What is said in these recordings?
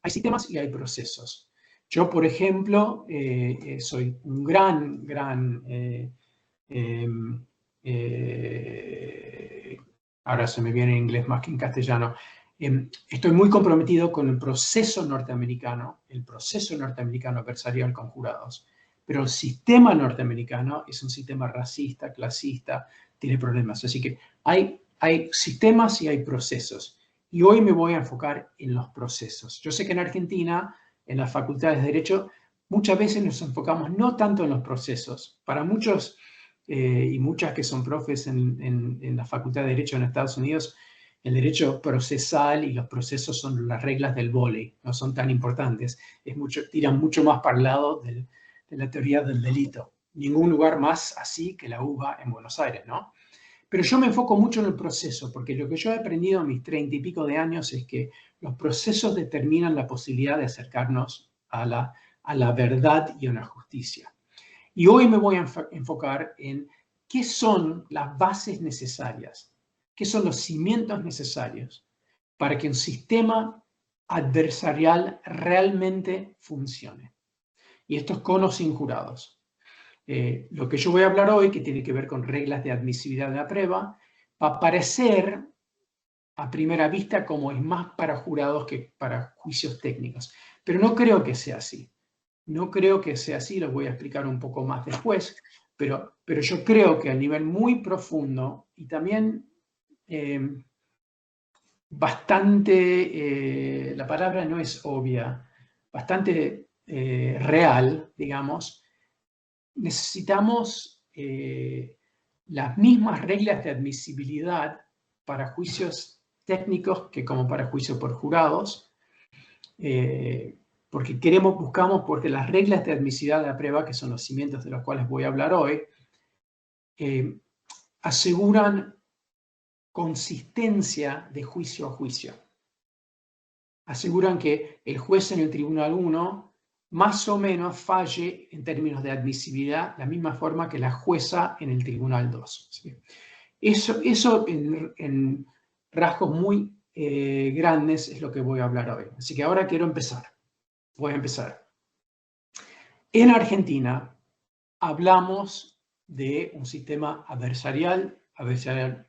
hay sistemas y hay procesos. Yo, por ejemplo, soy un gran ahora se me viene en inglés más que en castellano. Estoy muy comprometido con el proceso norteamericano adversarial con jurados. Pero el sistema norteamericano es un sistema racista, clasista, tiene problemas. Así que hay sistemas y hay procesos. Y hoy me voy a enfocar en los procesos. Yo sé que en Argentina, en las facultades de Derecho, muchas veces nos enfocamos no tanto en los procesos. Para muchos y muchas que son profes en la Facultad de Derecho en Estados Unidos, el derecho procesal y los procesos son las reglas del vóley, no son tan importantes. Tiran mucho más para el lado de la teoría del delito. Ningún lugar más así que la UBA en Buenos Aires, ¿no? Pero yo me enfoco mucho en el proceso, porque lo que yo he aprendido en mis 30 y pico de años es que los procesos determinan la posibilidad de acercarnos a la verdad y a la justicia. Y hoy me voy a enfocar en qué son las bases necesarias, qué son los cimientos necesarios para que un sistema adversarial realmente funcione. Y esto es con o sin jurados. Lo que yo voy a hablar hoy, que tiene que ver con reglas de admisibilidad de la prueba, va a parecer a primera vista como es más para jurados que para juicios técnicos. Pero no creo que sea así. No creo que sea así, lo voy a explicar un poco más después, pero yo creo que a nivel muy profundo y también bastante, la palabra no es obvia, bastante real, digamos, necesitamos las mismas reglas de admisibilidad para juicios técnicos que como para juicios por jurados, porque porque las reglas de admisibilidad de la prueba, que son los cimientos de los cuales voy a hablar hoy, aseguran consistencia de juicio a juicio. Aseguran que el juez en el Tribunal 1 más o menos falle en términos de admisibilidad la misma forma que la jueza en el Tribunal 2. ¿Sí? Eso en rasgos muy grandes es lo que voy a hablar hoy. Así que ahora quiero empezar. Voy a empezar. En Argentina hablamos de un sistema adversarial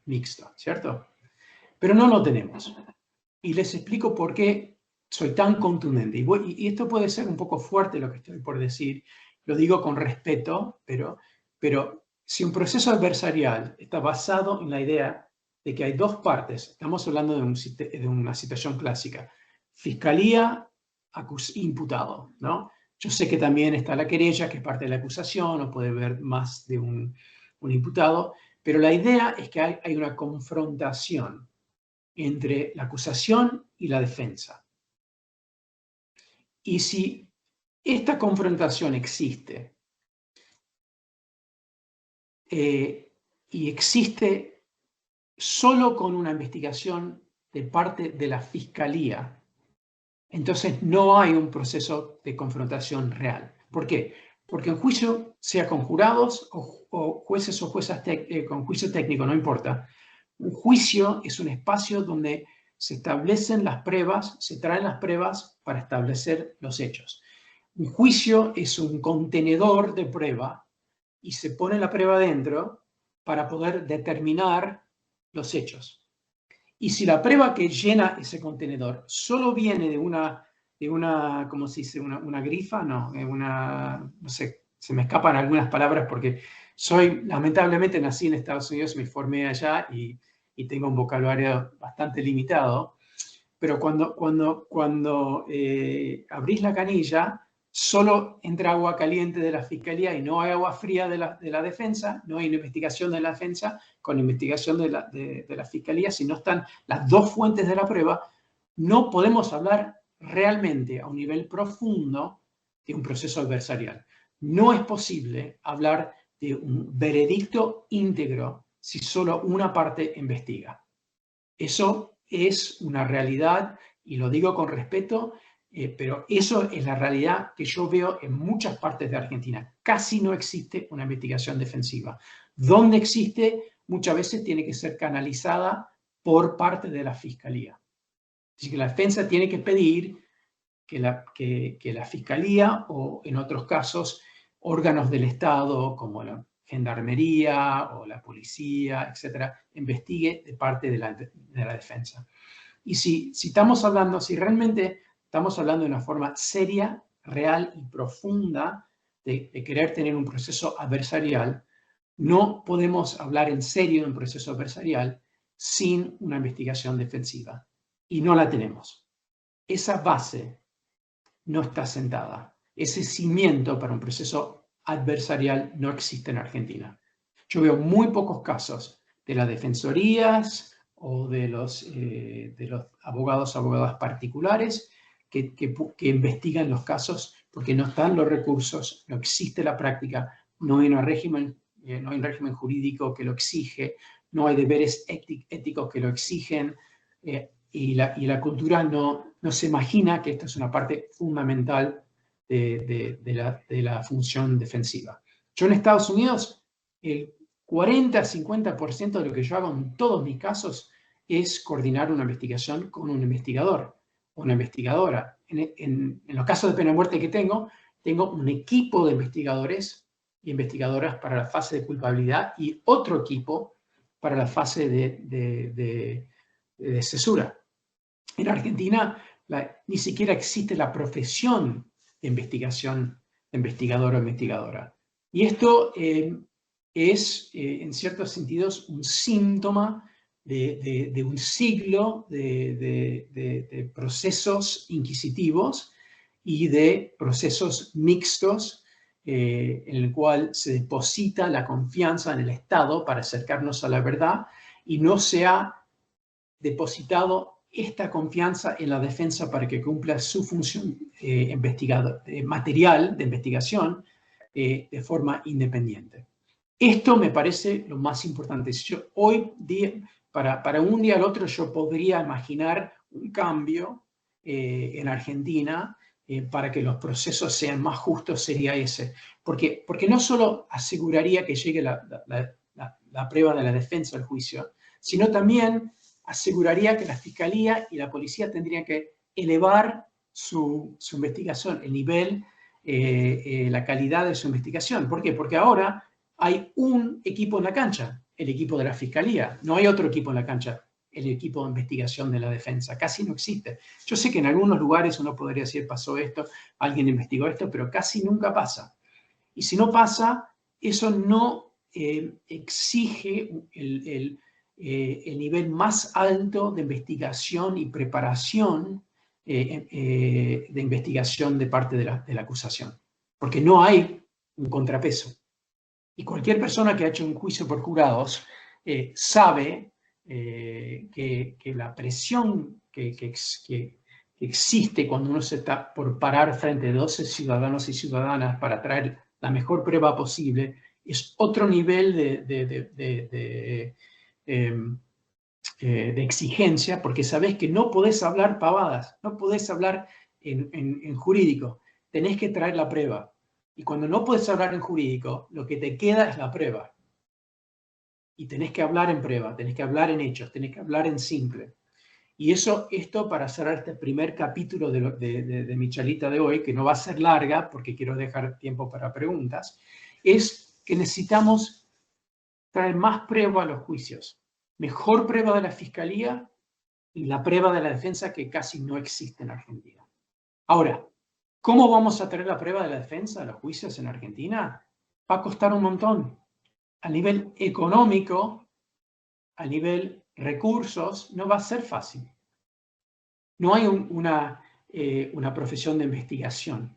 mixto, ¿cierto? Pero no lo tenemos. Y les explico por qué soy tan contundente. Y esto puede ser un poco fuerte lo que estoy por decir. Lo digo con respeto, pero si un proceso adversarial está basado en la idea de que hay dos partes, estamos hablando de una situación clásica, fiscalía, imputado, ¿no? Yo sé que también está la querella, que es parte de la acusación, o puede haber más de un imputado, pero la idea es que hay una confrontación entre la acusación y la defensa. Y si esta confrontación existe, y existe solo con una investigación de parte de la fiscalía, entonces no hay un proceso de confrontación real. ¿Por qué? Porque en juicio, sea con jurados o jueces o juezas con juicio técnico, no importa, un juicio es un espacio donde se establecen las pruebas, se traen las pruebas para establecer los hechos. Un juicio es un contenedor de prueba y se pone la prueba dentro para poder determinar los hechos. Y si la prueba que llena ese contenedor solo viene de una ¿cómo se dice? Una grifa, no sé, se me escapan algunas palabras porque lamentablemente nací en Estados Unidos, me formé allá y tengo un vocabulario bastante limitado, pero cuando abrís la canilla, solo entra agua caliente de la fiscalía y no hay agua fría de la defensa, no hay una investigación de la defensa con investigación de la fiscalía, si no están las dos fuentes de la prueba, no podemos hablar realmente a un nivel profundo de un proceso adversarial. No es posible hablar de un veredicto íntegro si solo una parte investiga. Eso es una realidad y lo digo con respeto, pero eso es la realidad que yo veo en muchas partes de Argentina. Casi no existe una investigación defensiva. Donde existe, muchas veces tiene que ser canalizada por parte de la fiscalía. Así que la defensa tiene que pedir que la Fiscalía o, en otros casos, órganos del Estado como la Gendarmería o la Policía, etcétera, investigue de parte de la defensa. Y si realmente estamos hablando de una forma seria, real y profunda de querer tener un proceso adversarial, no podemos hablar en serio de un proceso adversarial sin una investigación defensiva. Y no la tenemos. Esa base no está sentada. Ese cimiento para un proceso adversarial no existe en Argentina. Yo veo muy pocos casos de las defensorías o de los abogadas particulares que investigan los casos porque no están los recursos, no existe la práctica, no hay un régimen jurídico que lo exige, no hay deberes éticos que lo exigen, y la cultura no se imagina que esto es una parte fundamental de la función defensiva. Yo en Estados Unidos, el 40-50% de lo que yo hago en todos mis casos es coordinar una investigación con un investigador o una investigadora. En los casos de pena de muerte que tengo un equipo de investigadores y investigadoras para la fase de culpabilidad y otro equipo para la fase de cesura. En Argentina ni siquiera existe la profesión de investigación, de investigador o investigadora. Y esto es, en ciertos sentidos, un síntoma de un siglo de procesos inquisitivos y de procesos mixtos en el cual se deposita la confianza en el Estado para acercarnos a la verdad y no se ha depositado esta confianza en la defensa para que cumpla su función material de investigación de forma independiente. Esto me parece lo más importante. Hoy día, para un día al otro, yo podría imaginar un cambio en Argentina para que los procesos sean más justos, sería ese. Porque no solo aseguraría que llegue la prueba de la defensa al juicio, sino también aseguraría que la Fiscalía y la Policía tendrían que elevar su investigación, el nivel, la calidad de su investigación. ¿Por qué? Porque ahora hay un equipo en la cancha, el equipo de la Fiscalía. No hay otro equipo en la cancha, el equipo de investigación de la defensa. Casi no existe. Yo sé que en algunos lugares uno podría decir, pasó esto, alguien investigó esto, pero casi nunca pasa. Y si no pasa, eso no exige el nivel más alto de investigación y preparación de investigación de parte de la acusación. Porque no hay un contrapeso. Y cualquier persona que ha hecho un juicio por jurados sabe que la presión que existe cuando uno se está por parar frente a 12 ciudadanos y ciudadanas para traer la mejor prueba posible es otro nivel de exigencia, porque sabés que no podés hablar pavadas, no podés hablar en jurídico, tenés que traer la prueba. Y cuando no puedes hablar en jurídico, lo que te queda es la prueba. Y tenés que hablar en prueba, tenés que hablar en hechos, tenés que hablar en simple. Y esto para cerrar este primer capítulo de mi charlita de hoy, que no va a ser larga porque quiero dejar tiempo para preguntas, es que necesitamos traer más prueba a los juicios. Mejor prueba de la Fiscalía y la prueba de la defensa que casi no existe en Argentina. Ahora, ¿cómo vamos a traer la prueba de la defensa a los juicios en Argentina? Va a costar un montón. A nivel económico, a nivel recursos, no va a ser fácil. No hay una profesión de investigación.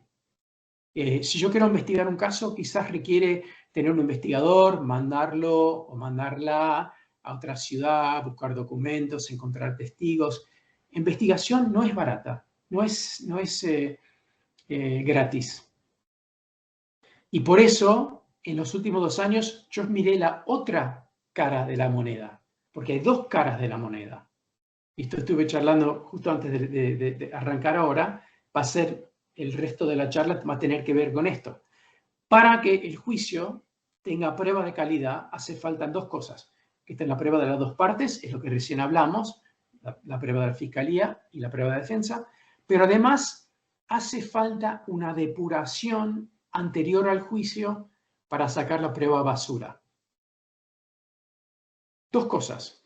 Si yo quiero investigar un caso, quizás requiere tener un investigador, mandarlo o mandarla a otra ciudad, buscar documentos, encontrar testigos. Investigación no es barata, no es gratis. Y por eso, en los últimos 2 años, yo miré la otra cara de la moneda, porque hay 2 caras de la moneda. Y esto estuve charlando justo antes de arrancar ahora, va a ser el resto de la charla, va a tener que ver con esto. Para que el juicio tenga prueba de calidad, hace falta 2 cosas. Que esté en la prueba de las 2 partes, es lo que recién hablamos, la prueba de la Fiscalía y la prueba de defensa, pero además hace falta una depuración anterior al juicio para sacar la prueba basura. Dos cosas.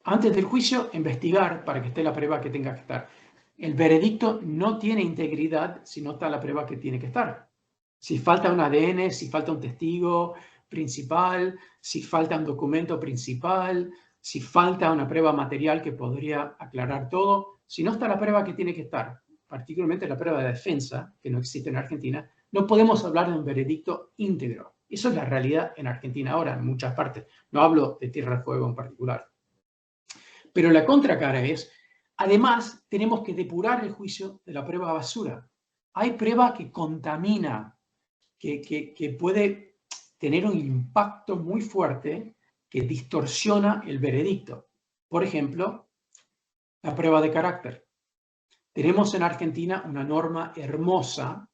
Antes del juicio, investigar para que esté la prueba que tenga que estar. El veredicto no tiene integridad si no está la prueba que tiene que estar. Si falta un ADN, si falta un testigo principal, si falta un documento principal, si falta una prueba material que podría aclarar todo, si no está la prueba que tiene que estar, particularmente la prueba de defensa, que no existe en Argentina, no podemos hablar de un veredicto íntegro. Eso es la realidad en Argentina ahora, en muchas partes. No hablo de Tierra del Fuego en particular. Pero la contracara es, además, tenemos que depurar el juicio de la prueba basura. Hay prueba que contamina, que puede tener un impacto muy fuerte que distorsiona el veredicto. Por ejemplo, la prueba de carácter. Tenemos en Argentina una norma hermosa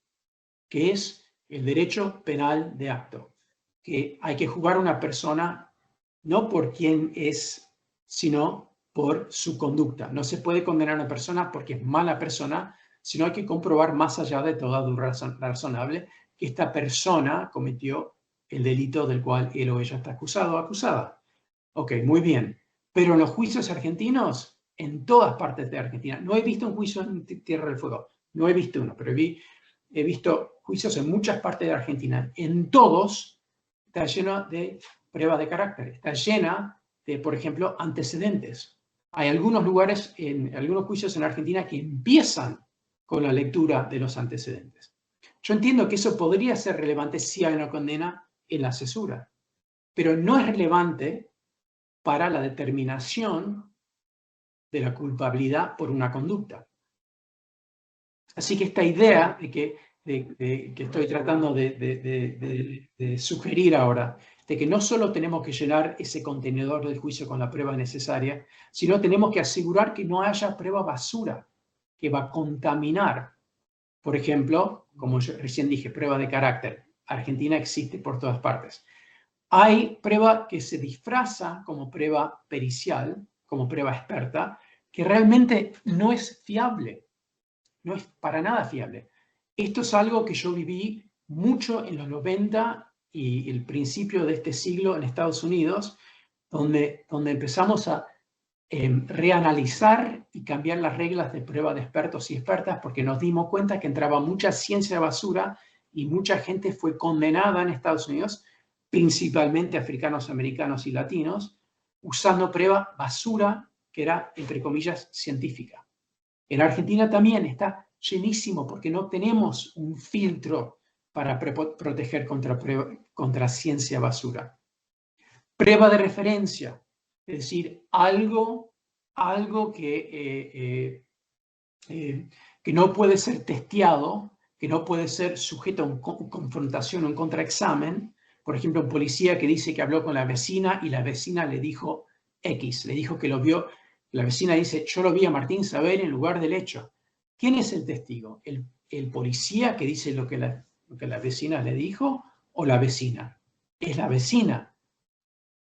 que es el derecho penal de acto, que hay que juzgar a una persona no por quién es, sino por su conducta. No se puede condenar a una persona porque es mala persona, sino hay que comprobar más allá de toda duda razonable que esta persona cometió el delito del cual él o ella está acusado o acusada. Ok, muy bien. Pero en los juicios argentinos, en todas partes de Argentina, no he visto un juicio en Tierra del Fuego, no he visto uno, pero he visto juicios en muchas partes de Argentina. En todos está lleno de prueba de carácter, está llena de, por ejemplo, antecedentes. Hay algunos lugares, algunos juicios en Argentina que empiezan con la lectura de los antecedentes. Yo entiendo que eso podría ser relevante si hay una condena en la cesura, pero no es relevante para la determinación de la culpabilidad por una conducta. Así que esta idea de que estoy tratando de sugerir ahora, de que no solo tenemos que llenar ese contenedor del juicio con la prueba necesaria, sino tenemos que asegurar que no haya prueba basura que va a contaminar. Por ejemplo, como yo recién dije, prueba de carácter. Argentina existe por todas partes. Hay prueba que se disfraza como prueba pericial, como prueba experta, que realmente no es fiable. No es para nada fiable. Esto es algo que yo viví mucho en los 90 y el principio de este siglo en Estados Unidos, donde empezamos a reanalizar y cambiar las reglas de prueba de expertos y expertas porque nos dimos cuenta que entraba mucha ciencia basura y mucha gente fue condenada en Estados Unidos, principalmente africanos, americanos y latinos, usando prueba basura que era, entre comillas, científica. En Argentina también está llenísimo porque no tenemos un filtro para proteger contra ciencia basura. Prueba de referencia, es decir, algo que no puede ser testeado, que no puede ser sujeto a una confrontación o un contraexamen. Por ejemplo, un policía que dice que habló con la vecina y la vecina le dijo X, le dijo que lo vio. La vecina dice, yo lo vi a Martín Saber en lugar del hecho. ¿Quién es el testigo? ¿El policía que dice lo que la vecina le dijo o la vecina? Es la vecina.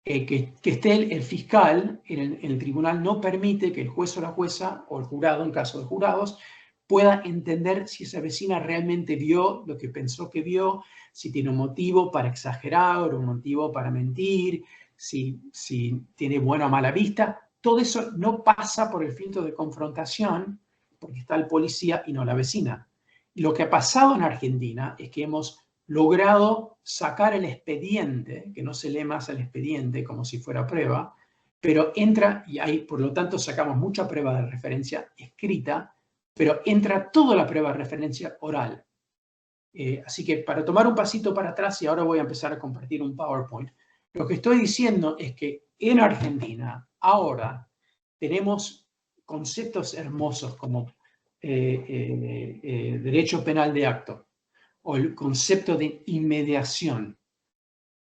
Que esté el fiscal en el tribunal no permite que el juez o la jueza, o el jurado, en caso de jurados, pueda entender si esa vecina realmente vio lo que pensó que vio, si tiene un motivo para exagerar o un motivo para mentir, si tiene buena o mala vista. Todo eso no pasa por el filtro de confrontación porque está el policía y no la vecina. Y lo que ha pasado en Argentina es que hemos logrado sacar el expediente, que no se lee más el expediente como si fuera prueba, pero entra, y ahí por lo tanto sacamos mucha prueba de referencia escrita, pero entra toda la prueba de referencia oral. Así que para tomar un pasito para atrás, y ahora voy a empezar a compartir un PowerPoint, lo que estoy diciendo es que en Argentina ahora tenemos conceptos hermosos como derecho penal de acto, o el concepto de inmediación,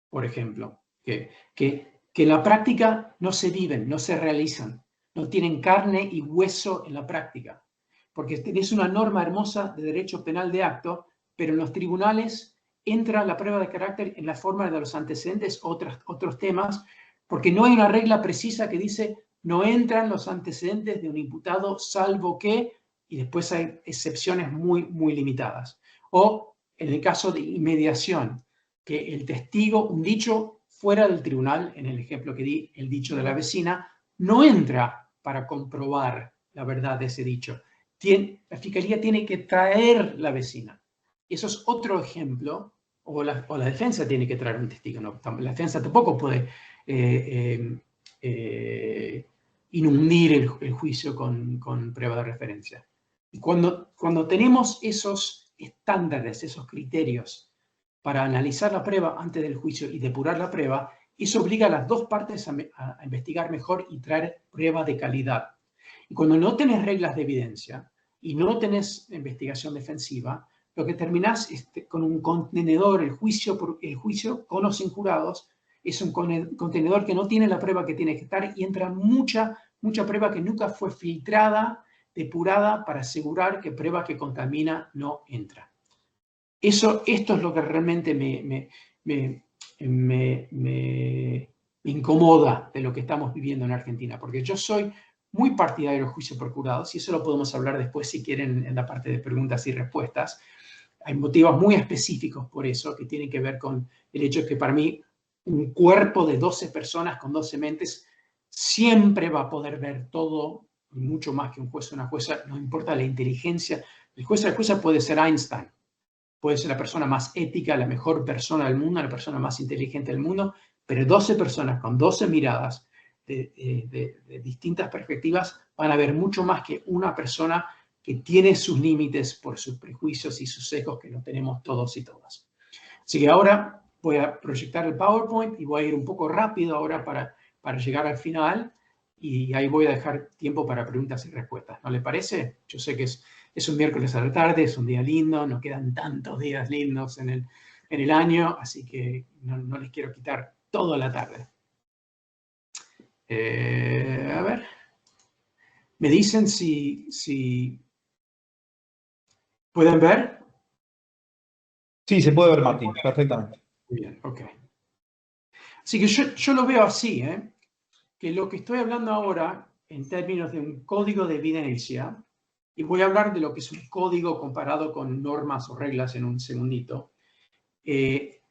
por ejemplo, que en la práctica no se viven, no se realizan, no tienen carne y hueso en la práctica, porque tenés una norma hermosa de derecho penal de acto, pero en los tribunales entra la prueba de carácter en la forma de los antecedentes, otros temas, porque no hay una regla precisa que dice no entran los antecedentes de un imputado salvo que, y después hay excepciones muy, muy limitadas. O en el caso de inmediación, que el testigo, un dicho fuera del tribunal, en el ejemplo que di, el dicho de la vecina, no entra para comprobar la verdad de ese dicho. La fiscalía tiene que traer la vecina. Eso es otro ejemplo, o la defensa tiene que traer un testigo. No, la defensa tampoco puede inundir el juicio con prueba de referencia. Y cuando tenemos esos estándares, esos criterios para analizar la prueba antes del juicio y depurar la prueba, eso obliga a las dos partes a investigar mejor y traer prueba de calidad. Y cuando no tenés reglas de evidencia y no tenés investigación defensiva, lo que terminás con un contenedor, el juicio con o sin jurados, es un contenedor que no tiene la prueba que tiene que estar y entra mucha prueba que nunca fue filtrada, depurada, para asegurar que prueba que contamina no entra. Esto es lo que realmente me incomoda de lo que estamos viviendo en Argentina, porque yo soy muy partidario del juicio por jurados, y eso lo podemos hablar después si quieren en la parte de preguntas y respuestas. Hay motivos muy específicos por eso, que tienen que ver con el hecho de que para mí un cuerpo de 12 personas con 12 mentes siempre va a poder ver todo, mucho más que un juez o una jueza, no importa la inteligencia. El juez o la jueza puede ser Einstein, puede ser la persona más ética, la mejor persona del mundo, la persona más inteligente del mundo, pero 12 personas con 12 miradas de distintas perspectivas van a ver mucho más que una persona que tiene sus límites por sus prejuicios y sus sesgos que no tenemos todos y todas. Así que ahora voy a proyectar el PowerPoint y voy a ir un poco rápido ahora para llegar al final, y ahí voy a dejar tiempo para preguntas y respuestas. ¿No le parece? Yo sé que es un miércoles a la tarde, es un día lindo, no quedan tantos días lindos en el año, así que no les quiero quitar toda la tarde. A ver. Me dicen si ¿pueden ver? Sí, se puede ver, Martín, perfectamente. Muy bien, ok. Así que yo lo veo así, que lo que estoy hablando ahora en términos de un código de evidencia, y voy a hablar de lo que es un código comparado con normas o reglas en un segundito, que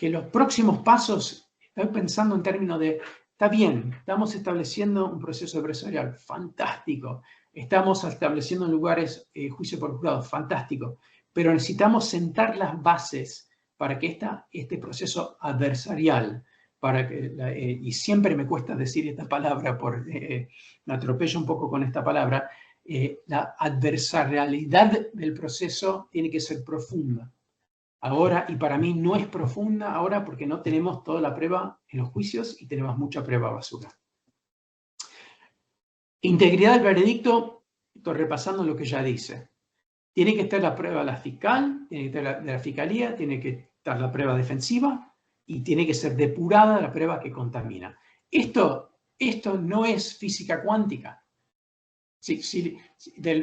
los próximos pasos, estoy pensando en términos de, está bien, estamos estableciendo un proceso adversarial, fantástico, estamos estableciendo lugares, juicio por jurado, fantástico, pero necesitamos sentar las bases para que este proceso adversarial, y siempre me cuesta decir esta palabra, me atropello un poco con esta palabra, la adversarialidad del proceso tiene que ser profunda. Ahora, y para mí no es profunda ahora porque no tenemos toda la prueba en los juicios y tenemos mucha prueba basura. Integridad del veredicto, estoy repasando lo que ya dice. Tiene que estar la prueba de la fiscal, tiene que estar de la fiscalía, tiene que estar la prueba defensiva y tiene que ser depurada la prueba que contamina. Esto no es física cuántica.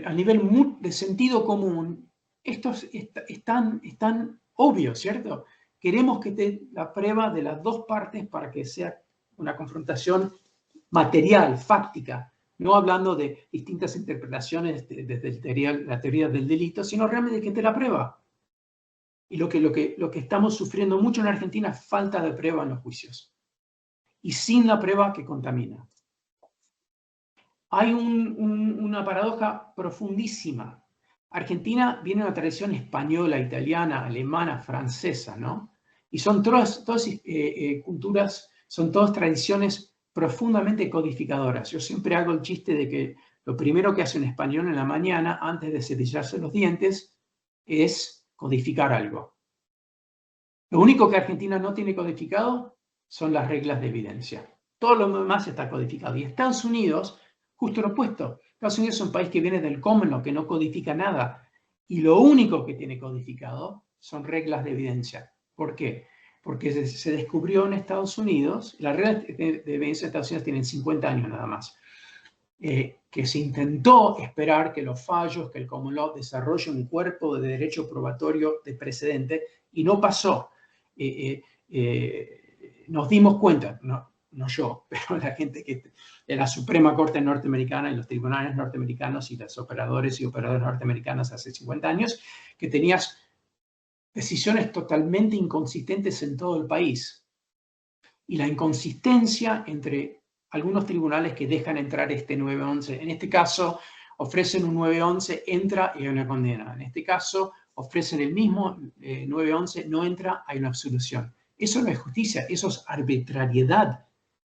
A nivel de sentido común, esto es tan obvio, ¿cierto? Queremos que esté la prueba de las dos partes para que sea una confrontación material, fáctica, no hablando de distintas interpretaciones desde la teoría del delito, sino realmente que esté la prueba. Y lo que estamos sufriendo mucho en Argentina es falta de prueba en los juicios. Y sin la prueba que contamina. Hay una paradoja profundísima. Argentina viene de una tradición española, italiana, alemana, francesa, ¿no? Y son todas culturas, son todas tradiciones profundamente codificadoras. Yo siempre hago el chiste de que lo primero que hace un español en la mañana, antes de cepillarse los dientes, es codificar algo. Lo único que Argentina no tiene codificado son las reglas de evidencia. Todo lo demás está codificado. Y Estados Unidos, justo lo opuesto. Estados Unidos es un país que viene del common law, que no codifica nada. Y lo único que tiene codificado son reglas de evidencia. ¿Por qué? Porque se descubrió en Estados Unidos, las reglas de evidencia de Estados Unidos tienen 50 años nada más, que se intentó esperar que los fallos, que el common law desarrolle un cuerpo de derecho probatorio de precedente, y no pasó. Nos dimos cuenta, no yo, pero la gente que en la Suprema Corte norteamericana y los tribunales norteamericanos y los operadores y operadoras norteamericanas hace 50 años, que tenías decisiones totalmente inconsistentes en todo el país. Y la inconsistencia entre algunos tribunales que dejan entrar este 911, en este caso ofrecen un 911, entra y hay una condena. En este caso ofrecen el mismo 911, no entra, hay una absolución. Eso no es justicia, eso es arbitrariedad.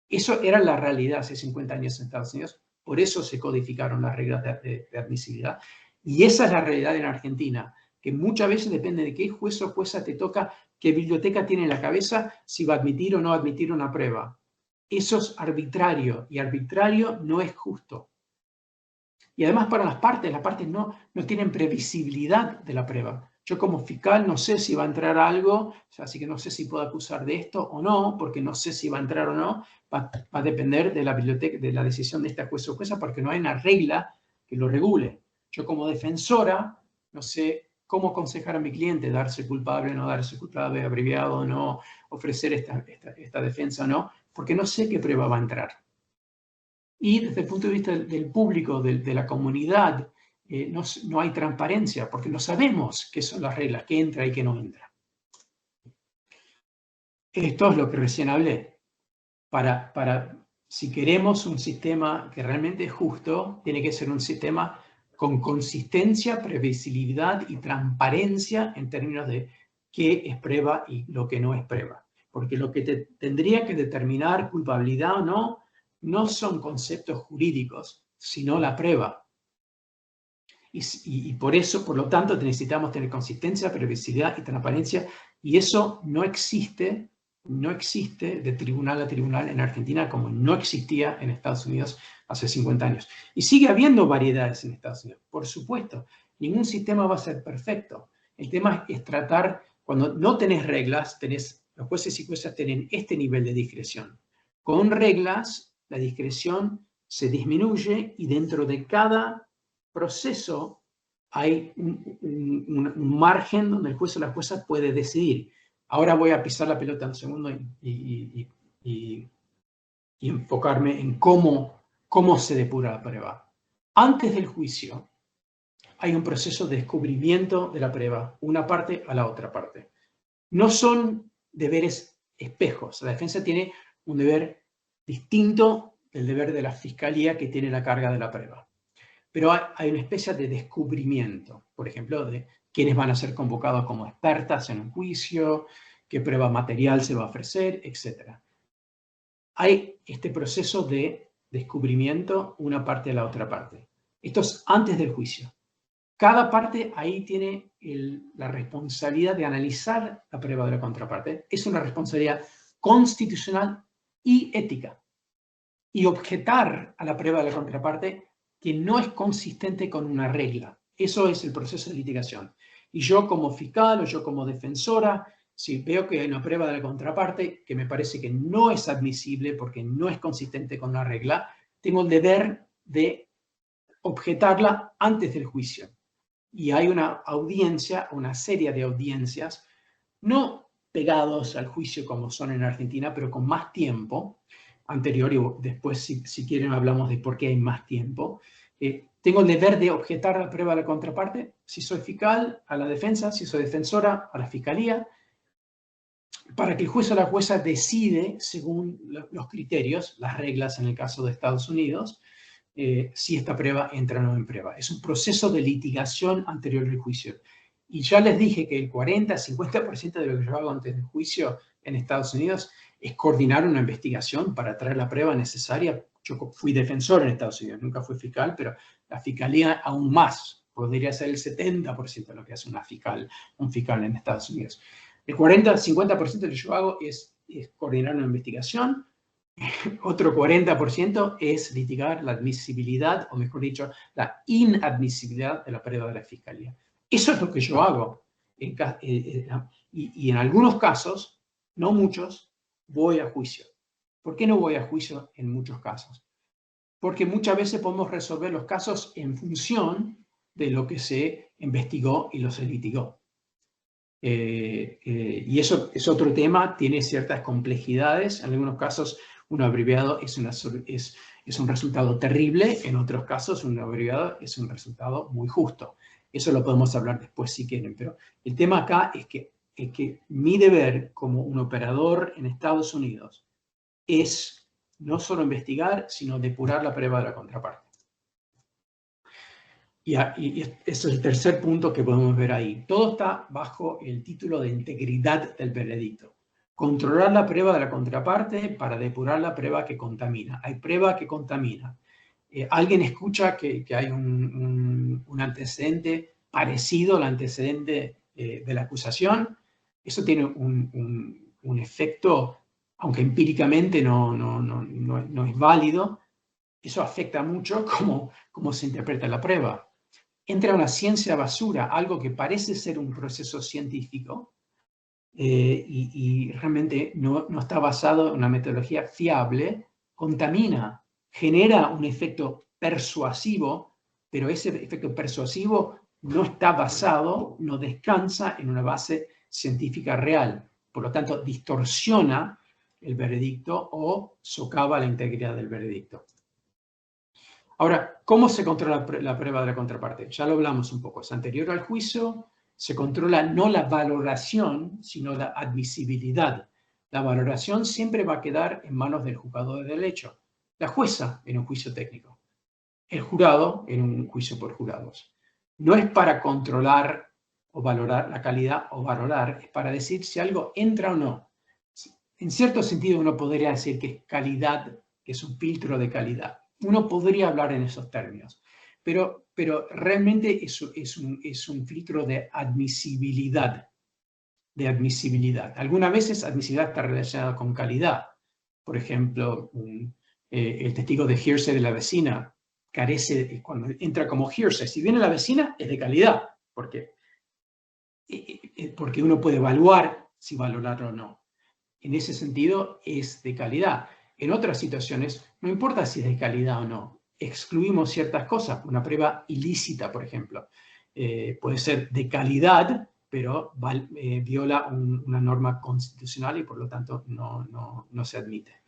Eso era la realidad hace 50 años en Estados Unidos, por eso se codificaron las reglas de admisibilidad. Y esa es la realidad en Argentina, que muchas veces depende de qué juez o jueza te toca, qué biblioteca tiene en la cabeza, si va a admitir o no admitir una prueba. Eso es arbitrario, y arbitrario no es justo. Y además para las partes no tienen previsibilidad de la prueba. Yo como fiscal no sé si va a entrar algo, así que no sé si puedo acusar de esto o no, porque no sé si va a entrar o no. Va a depender de la biblioteca, de la decisión de esta jueza o jueza, porque no hay una regla que lo regule. Yo como defensora no sé cómo aconsejar a mi cliente, darse culpable o no darse culpable, abreviado o no, ofrecer esta defensa o no, porque no sé qué prueba va a entrar. Y desde el punto de vista del público, de la comunidad, no hay transparencia, porque no sabemos qué son las reglas, qué entra y qué no entra. Esto es lo que recién hablé. Si queremos un sistema que realmente es justo, tiene que ser un sistema con consistencia, previsibilidad y transparencia en términos de qué es prueba y lo que no es prueba. Porque lo que tendría que determinar culpabilidad o no, no son conceptos jurídicos, sino la prueba. Y por eso, por lo tanto, necesitamos tener consistencia, previsibilidad y transparencia, y eso no existe de tribunal a tribunal en Argentina como no existía en Estados Unidos hace 50 años. Y sigue habiendo variedades en Estados Unidos, por supuesto. Ningún sistema va a ser perfecto. El tema es tratar, cuando no tenés reglas, los jueces y juezas tienen este nivel de discreción. Con reglas, la discreción se disminuye y dentro de cada proceso hay un margen donde el juez o la jueza puede decidir. Ahora voy a pisar la pelota un segundo y enfocarme en cómo se depura la prueba. Antes del juicio hay un proceso de descubrimiento de la prueba, una parte a la otra parte. No son deberes espejos. La defensa tiene un deber distinto del deber de la fiscalía que tiene la carga de la prueba. Pero hay una especie de descubrimiento, por ejemplo, de quiénes van a ser convocados como expertas en un juicio, qué prueba material se va a ofrecer, etc. Hay este proceso de descubrimiento, una parte a la otra parte. Esto es antes del juicio. Cada parte ahí tiene la responsabilidad de analizar la prueba de la contraparte. Es una responsabilidad constitucional y ética. Y objetar a la prueba de la contraparte que no es consistente con una regla. Eso es el proceso de litigación. Y yo como fiscal o yo como defensora, si veo que hay una prueba de la contraparte que me parece que no es admisible porque no es consistente con una regla, tengo el deber de objetarla antes del juicio. Y hay una audiencia, una serie de audiencias, no pegados al juicio como son en Argentina, pero con más tiempo, anterior y después, si quieren, hablamos de por qué hay más tiempo. Tengo el deber de objetar la prueba de la contraparte, si soy fiscal, a la defensa, si soy defensora, a la fiscalía, para que el juez o la jueza decide, según los criterios, las reglas en el caso de Estados Unidos, si esta prueba entra o no en prueba. Es un proceso de litigación anterior al juicio. Y ya les dije que el 40-50% de lo que yo hago antes del juicio en Estados Unidos es coordinar una investigación para traer la prueba necesaria. Yo fui defensor en Estados Unidos, nunca fui fiscal, pero la fiscalía aún más, podría ser el 70% de lo que hace un fiscal en Estados Unidos. El 40-50% de lo que yo hago es coordinar una investigación. Otro 40% es litigar la admisibilidad, o mejor dicho, la inadmisibilidad de la prueba de la fiscalía. Eso es lo que yo hago. Y en algunos casos, no muchos, voy a juicio. ¿Por qué no voy a juicio en muchos casos? Porque muchas veces podemos resolver los casos en función de lo que se investigó y lo se litigó. Y eso es otro tema, tiene ciertas complejidades. En algunos casos un abreviado es un resultado terrible, en otros casos un abreviado es un resultado muy justo. Eso lo podemos hablar después si quieren, pero el tema acá es que mi deber como un operador en Estados Unidos es no solo investigar, sino depurar la prueba de la contraparte. Y ese es el tercer punto que podemos ver ahí. Todo está bajo el título de integridad del veredicto. Controlar la prueba de la contraparte para depurar la prueba que contamina. Hay prueba que contamina. Alguien escucha que hay un antecedente parecido al antecedente de la acusación. Eso tiene un efecto, aunque empíricamente no es válido. Eso afecta mucho cómo se interpreta la prueba. Entra una ciencia basura, algo que parece ser un proceso científico y realmente no está basado en una metodología fiable, contamina, genera un efecto persuasivo, pero ese efecto persuasivo no está basado, no descansa en una base científica real. Por lo tanto, distorsiona el veredicto o socava la integridad del veredicto. Ahora, ¿cómo se controla la prueba de la contraparte? Ya lo hablamos un poco. Es anterior al juicio, se controla no la valoración, sino la admisibilidad. La valoración siempre va a quedar en manos del juzgador del hecho. La jueza en un juicio técnico. El jurado en un juicio por jurados. No es para controlar o valorar la calidad o valorar, es para decir si algo entra o no. En cierto sentido uno podría decir que es calidad, que es un filtro de calidad. Uno podría hablar en esos términos, pero realmente es un filtro de admisibilidad. Algunas veces admisibilidad está relacionada con calidad. Por ejemplo, el testigo de hearsay de la vecina carece, cuando entra como hearsay, si viene la vecina es de calidad, porque uno puede evaluar si valorarlo o no. En ese sentido es de calidad. En otras situaciones, no importa si es de calidad o no, excluimos ciertas cosas. Una prueba ilícita, por ejemplo, puede ser de calidad, pero viola una norma constitucional y por lo tanto no se admite.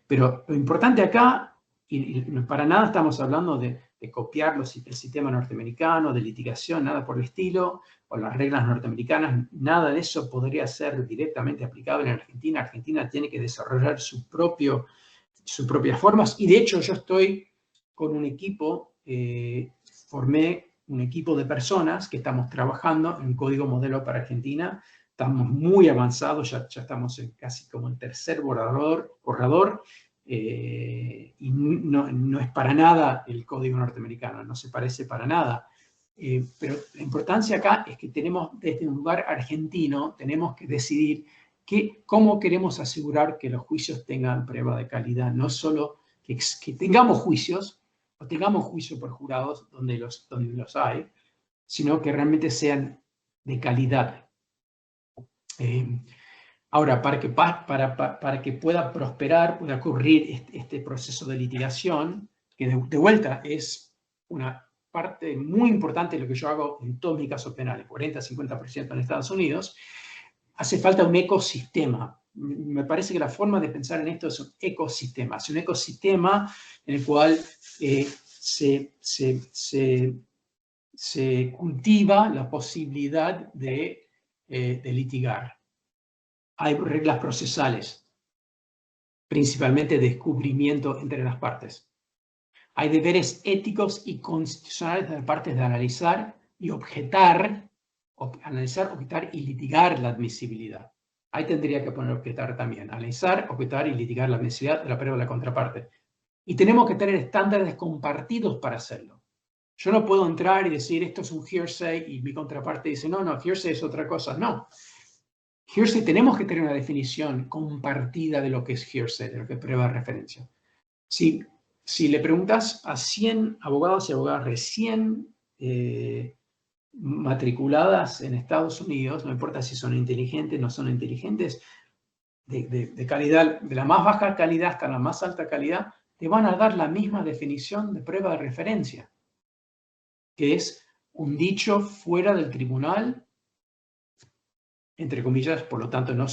Pero lo importante acá, y para nada estamos hablando de copiar el sistema norteamericano, de litigación, nada por el estilo, o las reglas norteamericanas, nada de eso podría ser directamente aplicable en Argentina. Argentina tiene que desarrollar sus propias formas, y de hecho yo estoy con un equipo, formé un equipo de personas que estamos trabajando en un código modelo para Argentina. Estamos muy avanzados, ya estamos en casi como el tercer borrador, y no es para nada el código norteamericano, no se parece para nada. Pero la importancia acá es que tenemos, desde un lugar argentino, tenemos que decidir cómo queremos asegurar que los juicios tengan prueba de calidad. No solo que tengamos juicios, o tengamos juicio por jurados donde los hay, sino que realmente sean de calidad. Ahora, para que pueda prosperar, pueda ocurrir este proceso de litigación, que de vuelta es una parte muy importante de lo que yo hago en todos mis casos penales, 40-50% en Estados Unidos, hace falta un ecosistema. Me parece que la forma de pensar en esto es un ecosistema. Es un ecosistema en el cual se cultiva la posibilidad de litigar. Hay reglas procesales, principalmente de descubrimiento entre las partes. Hay deberes éticos y constitucionales de las partes de analizar y objetar, y litigar la admisibilidad. Ahí tendría que poner objetar también. Analizar, objetar y litigar la admisibilidad de la prueba de la contraparte. Y tenemos que tener estándares compartidos para hacerlo. Yo no puedo entrar y decir esto es un hearsay y mi contraparte dice no, hearsay es otra cosa. No. Hearsay tenemos que tener una definición compartida de lo que es hearsay, de lo que es prueba de referencia. Si le preguntas a 100 abogados y abogadas recién matriculadas en Estados Unidos, no importa si son inteligentes, no son inteligentes, de calidad, de la más baja calidad hasta la más alta calidad, te van a dar la misma definición de prueba de referencia, que es un dicho fuera del tribunal, entre comillas, por lo tanto no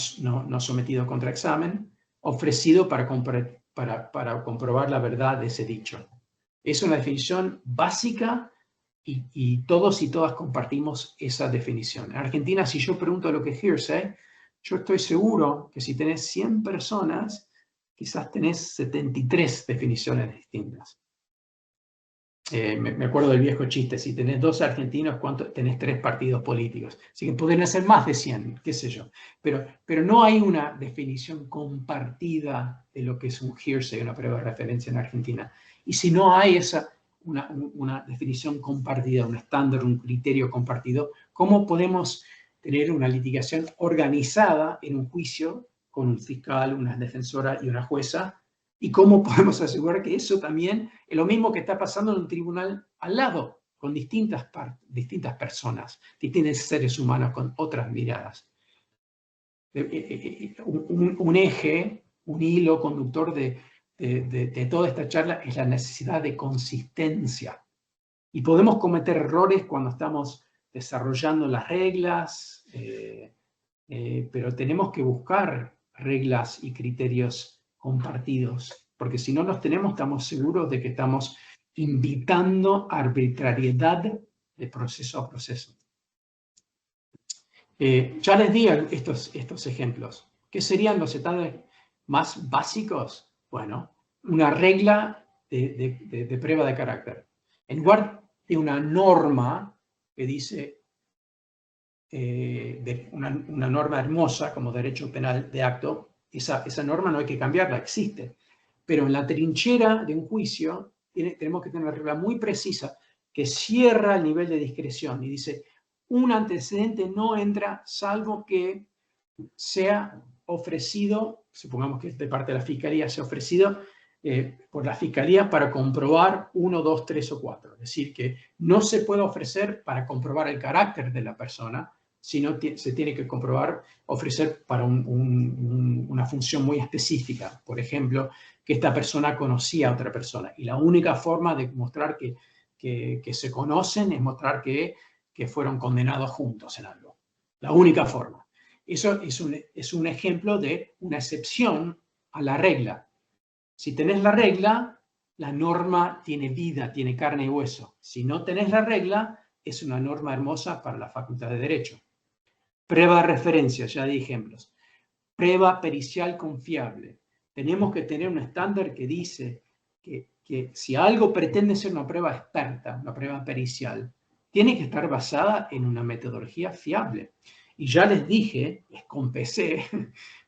sometido a contraexamen, ofrecido para para comprobar la verdad de ese dicho. Es una definición básica y todos y todas compartimos esa definición. En Argentina, si yo pregunto lo que es hearsay, yo estoy seguro que si tenés 100 personas, quizás tenés 73 definiciones distintas. Me acuerdo del viejo chiste, si tenés 2 argentinos, ¿cuánto? Tenés 3 partidos políticos. Así que pueden ser más de 100, qué sé yo. Pero no hay una definición compartida de lo que es un hearsay, una prueba de referencia en Argentina. Y si no hay una definición compartida, un estándar, un criterio compartido, ¿cómo podemos tener una litigación organizada en un juicio con un fiscal, una defensora y una jueza? ¿Y cómo podemos asegurar que eso también es lo mismo que está pasando en un tribunal al lado, con distintas personas, distintos seres humanos con otras miradas? Un eje, un hilo conductor de toda esta charla es la necesidad de consistencia. Y podemos cometer errores cuando estamos desarrollando las reglas, pero tenemos que buscar reglas y criterios compartidos, porque si no los tenemos, estamos seguros de que estamos invitando arbitrariedad de proceso a proceso. Ya les di estos ejemplos. ¿Qué serían los estándares más básicos? Bueno, una regla de prueba de carácter. En lugar de una norma que dice, una norma hermosa como derecho penal de acto, esa norma no hay que cambiarla, existe. Pero en la trinchera de un juicio tenemos que tener una regla muy precisa que cierra el nivel de discreción y dice, un antecedente no entra salvo que sea ofrecido, supongamos que de parte de la Fiscalía sea ofrecido por la Fiscalía para comprobar 1, 2, 3 o 4. Es decir, que no se puede ofrecer para comprobar el carácter de la persona, sino se tiene que ofrecer para una función muy específica. Por ejemplo, que esta persona conocía a otra persona. Y la única forma de mostrar que se conocen es mostrar que fueron condenados juntos en algo. La única forma. Eso es un ejemplo de una excepción a la regla. Si tenés la regla, la norma tiene vida, tiene carne y hueso. Si no tenés la regla, es una norma hermosa para la Facultad de Derecho. Prueba de referencia, ya di ejemplos. Prueba pericial confiable. Tenemos que tener un estándar que dice que si algo pretende ser una prueba experta, una prueba pericial, tiene que estar basada en una metodología fiable. Y ya les dije, les confesé,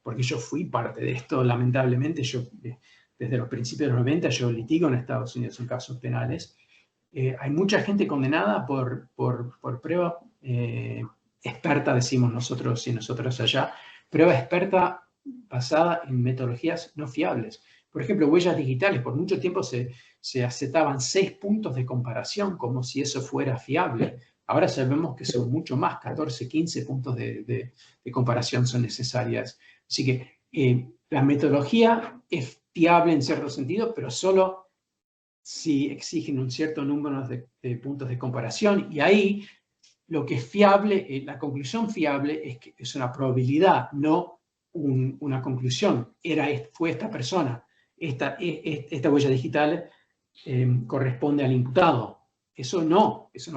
porque yo fui parte de esto, lamentablemente, yo desde los principios de los 90 yo litigo en Estados Unidos en casos penales. Hay mucha gente condenada por prueba experta, decimos nosotros y nosotros allá, prueba experta basada en metodologías no fiables. Por ejemplo, huellas digitales, por mucho tiempo se aceptaban 6 puntos de comparación como si eso fuera fiable. Ahora sabemos que son mucho más, 14, 15 puntos de comparación son necesarias. Así que la metodología es fiable en cierto sentido, pero solo si exigen un cierto número de puntos de comparación. Y ahí lo que es fiable, la conclusión fiable es que es una probabilidad, no una conclusión. Fue esta persona. Esta huella digital corresponde al imputado. Eso no es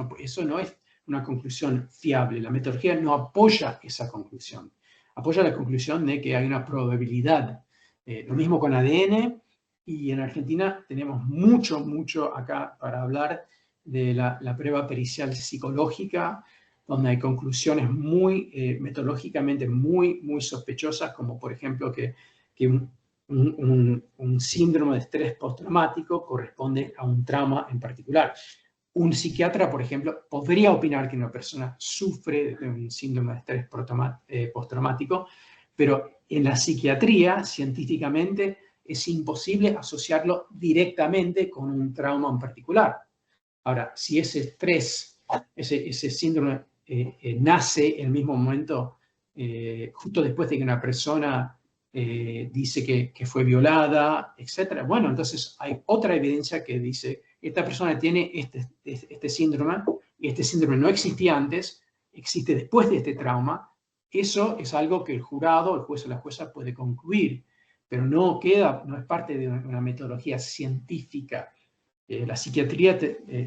una conclusión fiable. La metodología no apoya esa conclusión. Apoya la conclusión de que hay una probabilidad. Lo mismo con ADN, y en Argentina tenemos mucho acá para hablar de la prueba pericial psicológica, donde hay conclusiones metodológicamente muy sospechosas, como por ejemplo que un síndrome de estrés postraumático corresponde a un trauma en particular. Un psiquiatra, por ejemplo, podría opinar que una persona sufre de un síndrome de estrés postraumático, pero en la psiquiatría, científicamente, es imposible asociarlo directamente con un trauma en particular. Ahora, si ese estrés, ese síndrome nace en el mismo momento, justo después de que una persona dice que fue violada, etc. Bueno, entonces hay otra evidencia que dice, esta persona tiene este síndrome, y este síndrome no existía antes, existe después de este trauma. Eso es algo que el jurado, el juez o la jueza puede concluir. pero no es parte de una metodología científica. La psiquiatría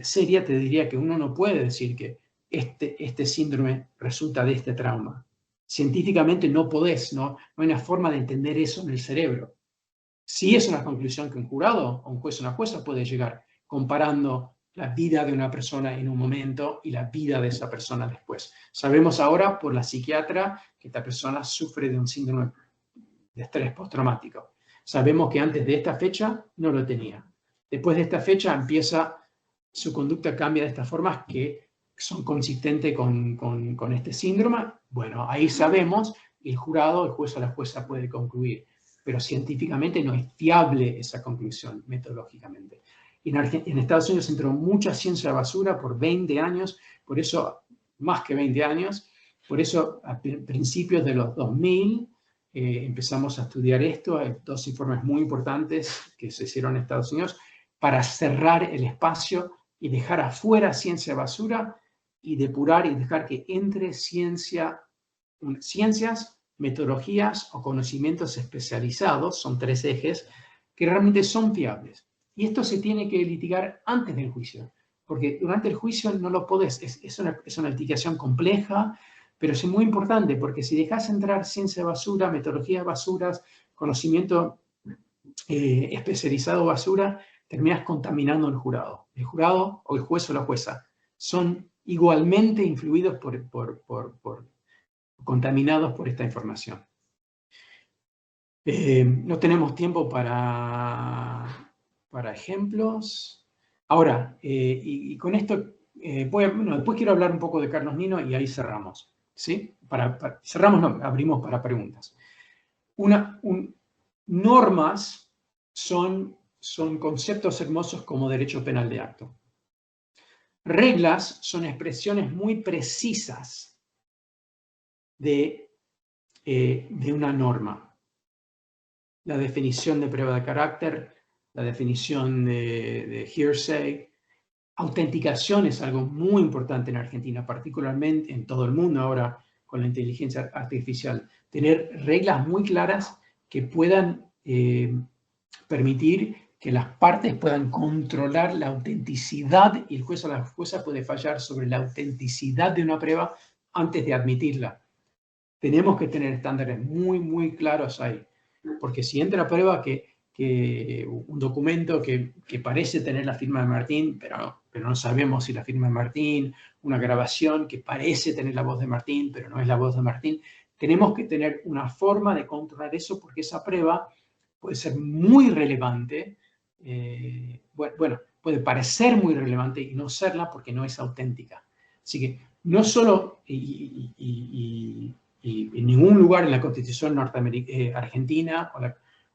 seria te diría que uno no puede decir que este síndrome resulta de este trauma. Científicamente no podés, no hay una forma de entender eso en el cerebro. Sí es una conclusión que un jurado o un juez o una jueza puede llegar comparando la vida de una persona en un momento y la vida de esa persona después. Sabemos ahora por la psiquiatra que esta persona sufre de un síndrome de estrés postraumático. Sabemos que antes de esta fecha no lo tenía. Después de esta fecha su conducta cambia de estas formas que son consistentes con este síndrome. Bueno, ahí sabemos, el jurado, el juez o la jueza puede concluir, pero científicamente no es fiable esa conclusión metodológicamente. En Estados Unidos entró mucha ciencia basura por 20 años, por eso, más que 20 años, por eso a principios de los 2000 empezamos a estudiar esto. Hay 2 informes muy importantes que se hicieron en Estados Unidos para cerrar el espacio y dejar afuera ciencia basura y depurar y dejar que entre ciencias, metodologías o conocimientos especializados, son 3 ejes, que realmente son fiables. Y esto se tiene que litigar antes del juicio, porque durante el juicio no lo podés, es una litigación compleja, pero es muy importante, porque si dejas entrar ciencia basura, metodologías basuras, conocimiento especializado basura, terminas contaminando al jurado. El jurado o el juez o la jueza son igualmente influidos contaminados por esta información. No tenemos tiempo para ejemplos. Ahora, y con esto, después quiero hablar un poco de Carlos Nino y ahí cerramos. ¿Sí? Cerramos, no, abrimos para preguntas. Normas son conceptos hermosos como derecho penal de acto. Reglas son expresiones muy precisas de una norma. La definición de prueba de carácter, la definición de hearsay. Autenticación es algo muy importante en Argentina, particularmente en todo el mundo ahora con la inteligencia artificial. Tener reglas muy claras que puedan permitir que las partes puedan controlar la autenticidad y el juez o la jueza puede fallar sobre la autenticidad de una prueba antes de admitirla. Tenemos que tener estándares muy, muy claros ahí, porque si entra a prueba que un documento que parece tener la firma de Martín, pero no sabemos si la firma de Martín, una grabación que parece tener la voz de Martín, pero no es la voz de Martín, tenemos que tener una forma de controlar eso porque esa prueba puede ser muy relevante, puede parecer muy relevante y no serla porque no es auténtica. Así que no solo, y en ningún lugar en la Constitución argentina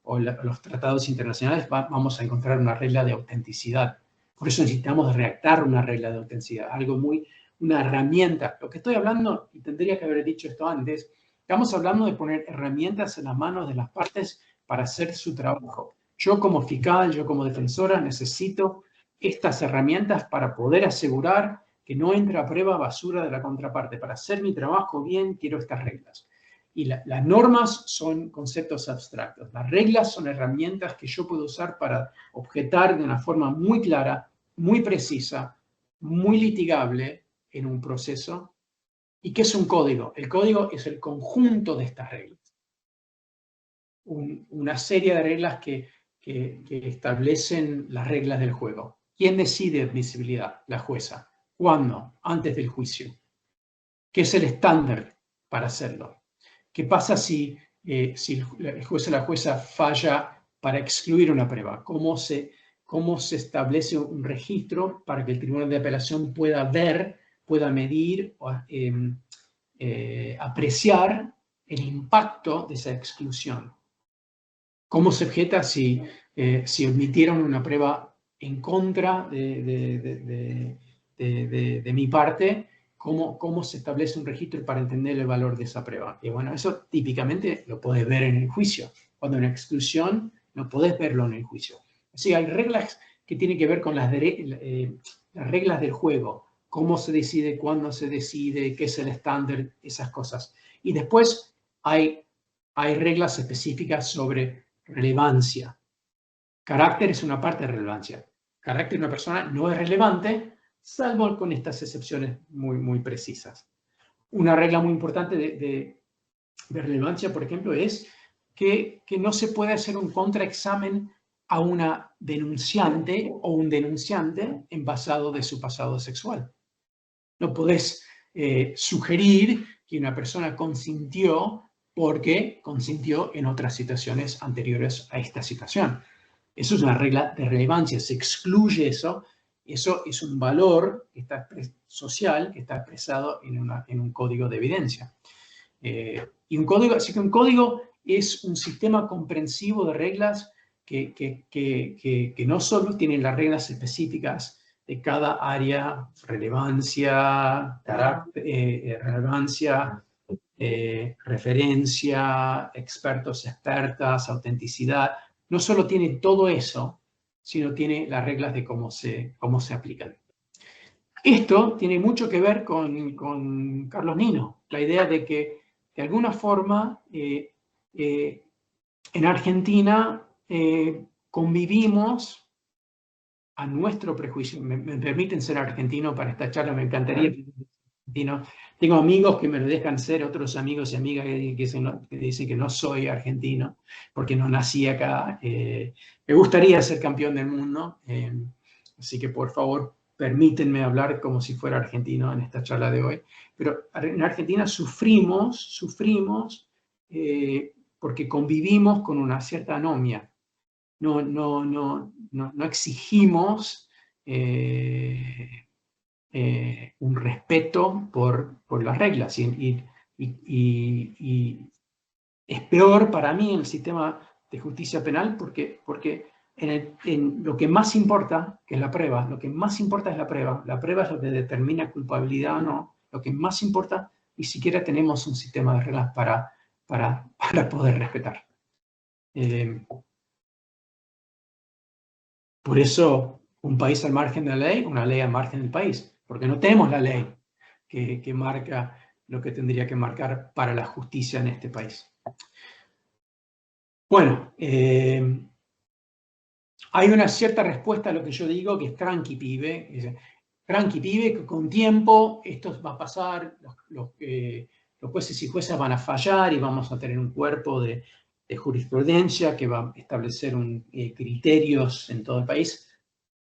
o los tratados internacionales vamos a encontrar una regla de autenticidad. Por eso necesitamos redactar una regla de autenticidad, una herramienta. Lo que estoy hablando, y tendría que haber dicho esto antes, estamos hablando de poner herramientas en las manos de las partes para hacer su trabajo. Yo como fiscal, yo como defensora necesito estas herramientas para poder asegurar que no entre a prueba basura de la contraparte. Para hacer mi trabajo bien, quiero estas reglas. Y las normas son conceptos abstractos. Las reglas son herramientas que yo puedo usar para objetar de una forma muy clara, muy precisa, muy litigable en un proceso. ¿Y qué es un código? El código es el conjunto de estas reglas. Una serie de reglas que establecen las reglas del juego. ¿Quién decide admisibilidad? La jueza. ¿Cuándo? Antes del juicio. ¿Qué es el estándar para hacerlo? ¿Qué pasa si el juez o la jueza falla para excluir una prueba? ¿Cómo se establece un registro para que el Tribunal de Apelación pueda medir o apreciar el impacto de esa exclusión? ¿Cómo se objeta si admitieron una prueba en contra de mi parte? ¿Cómo se establece un registro para entender el valor de esa prueba? Y bueno, eso típicamente lo podés ver en el juicio. Cuando hay una exclusión, no podés verlo en el juicio. Así hay reglas que tienen que ver con las reglas del juego. Cómo se decide, cuándo se decide, qué es el estándar, esas cosas. Y después hay reglas específicas sobre relevancia. Carácter es una parte de relevancia. Carácter de una persona no es relevante, salvo con estas excepciones muy, muy precisas. Una regla muy importante de relevancia, por ejemplo, es que no se puede hacer un contraexamen a una denunciante o un denunciante en basado de su pasado sexual. No podés sugerir que una persona consintió porque consintió en otras situaciones anteriores a esta situación. Eso es una regla de relevancia, se excluye eso. Eso es un valor que está social que está expresado en un código de evidencia. Y un código, así que un código es un sistema comprensivo de reglas que no solo tienen las reglas específicas de cada área, relevancia, referencia, expertos, expertas, autenticidad. No solo tiene todo eso, sino tiene las reglas de cómo se aplican. Esto tiene mucho que ver con Carlos Nino, la idea de que de alguna forma en Argentina convivimos a nuestro prejuicio. Me permiten ser argentino para esta charla, me encantaría ser argentino. Tengo amigos que me lo dejan ser, otros amigos y amigas que dicen que no soy argentino porque no nací acá. Me gustaría ser campeón del mundo, así que por favor permítanme hablar como si fuera argentino en esta charla de hoy. Pero en Argentina sufrimos porque convivimos con una cierta anomia. No exigimos un respeto por las reglas. Y es peor para mí en el sistema de justicia penal porque en lo que más importa, que es la prueba, lo que más importa es la prueba es lo que determina culpabilidad o no, lo que más importa, ni siquiera tenemos un sistema de reglas para poder respetar. Por eso, un país al margen de la ley, una ley al margen del país, porque no tenemos la ley que marca lo que tendría que marcar para la justicia en este país. Bueno, hay una cierta respuesta a lo que yo digo, que es tranqui, pibe. Tranqui, pibe, que con tiempo esto va a pasar, los jueces y juezas van a fallar y vamos a tener un cuerpo de jurisprudencia que va a establecer criterios en todo el país.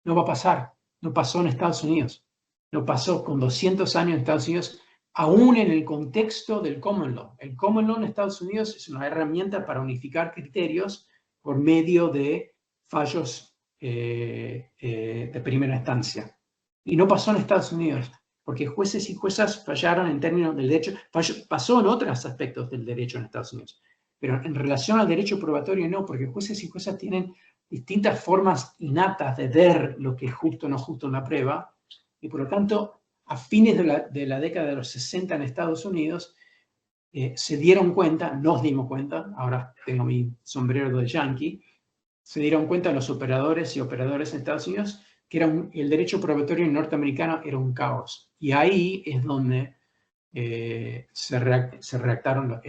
No va a pasar. No pasó en Estados Unidos. No pasó con 200 años en Estados Unidos, aún en el contexto del common law. El common law en Estados Unidos es una herramienta para unificar criterios por medio de fallos de primera instancia. Y no pasó en Estados Unidos, porque jueces y juezas fallaron en términos del derecho. Pasó en otros aspectos del derecho en Estados Unidos, pero en relación al derecho probatorio no, porque jueces y juezas tienen distintas formas innatas de ver lo que es justo o no justo en la prueba, y por lo tanto, a fines de la década de los 60 en Estados Unidos, se dieron cuenta, nos dimos cuenta, ahora tengo mi sombrero de yankee, se dieron cuenta los operadores y operadoras en Estados Unidos que el derecho probatorio norteamericano era un caos. Y ahí es donde se redactaron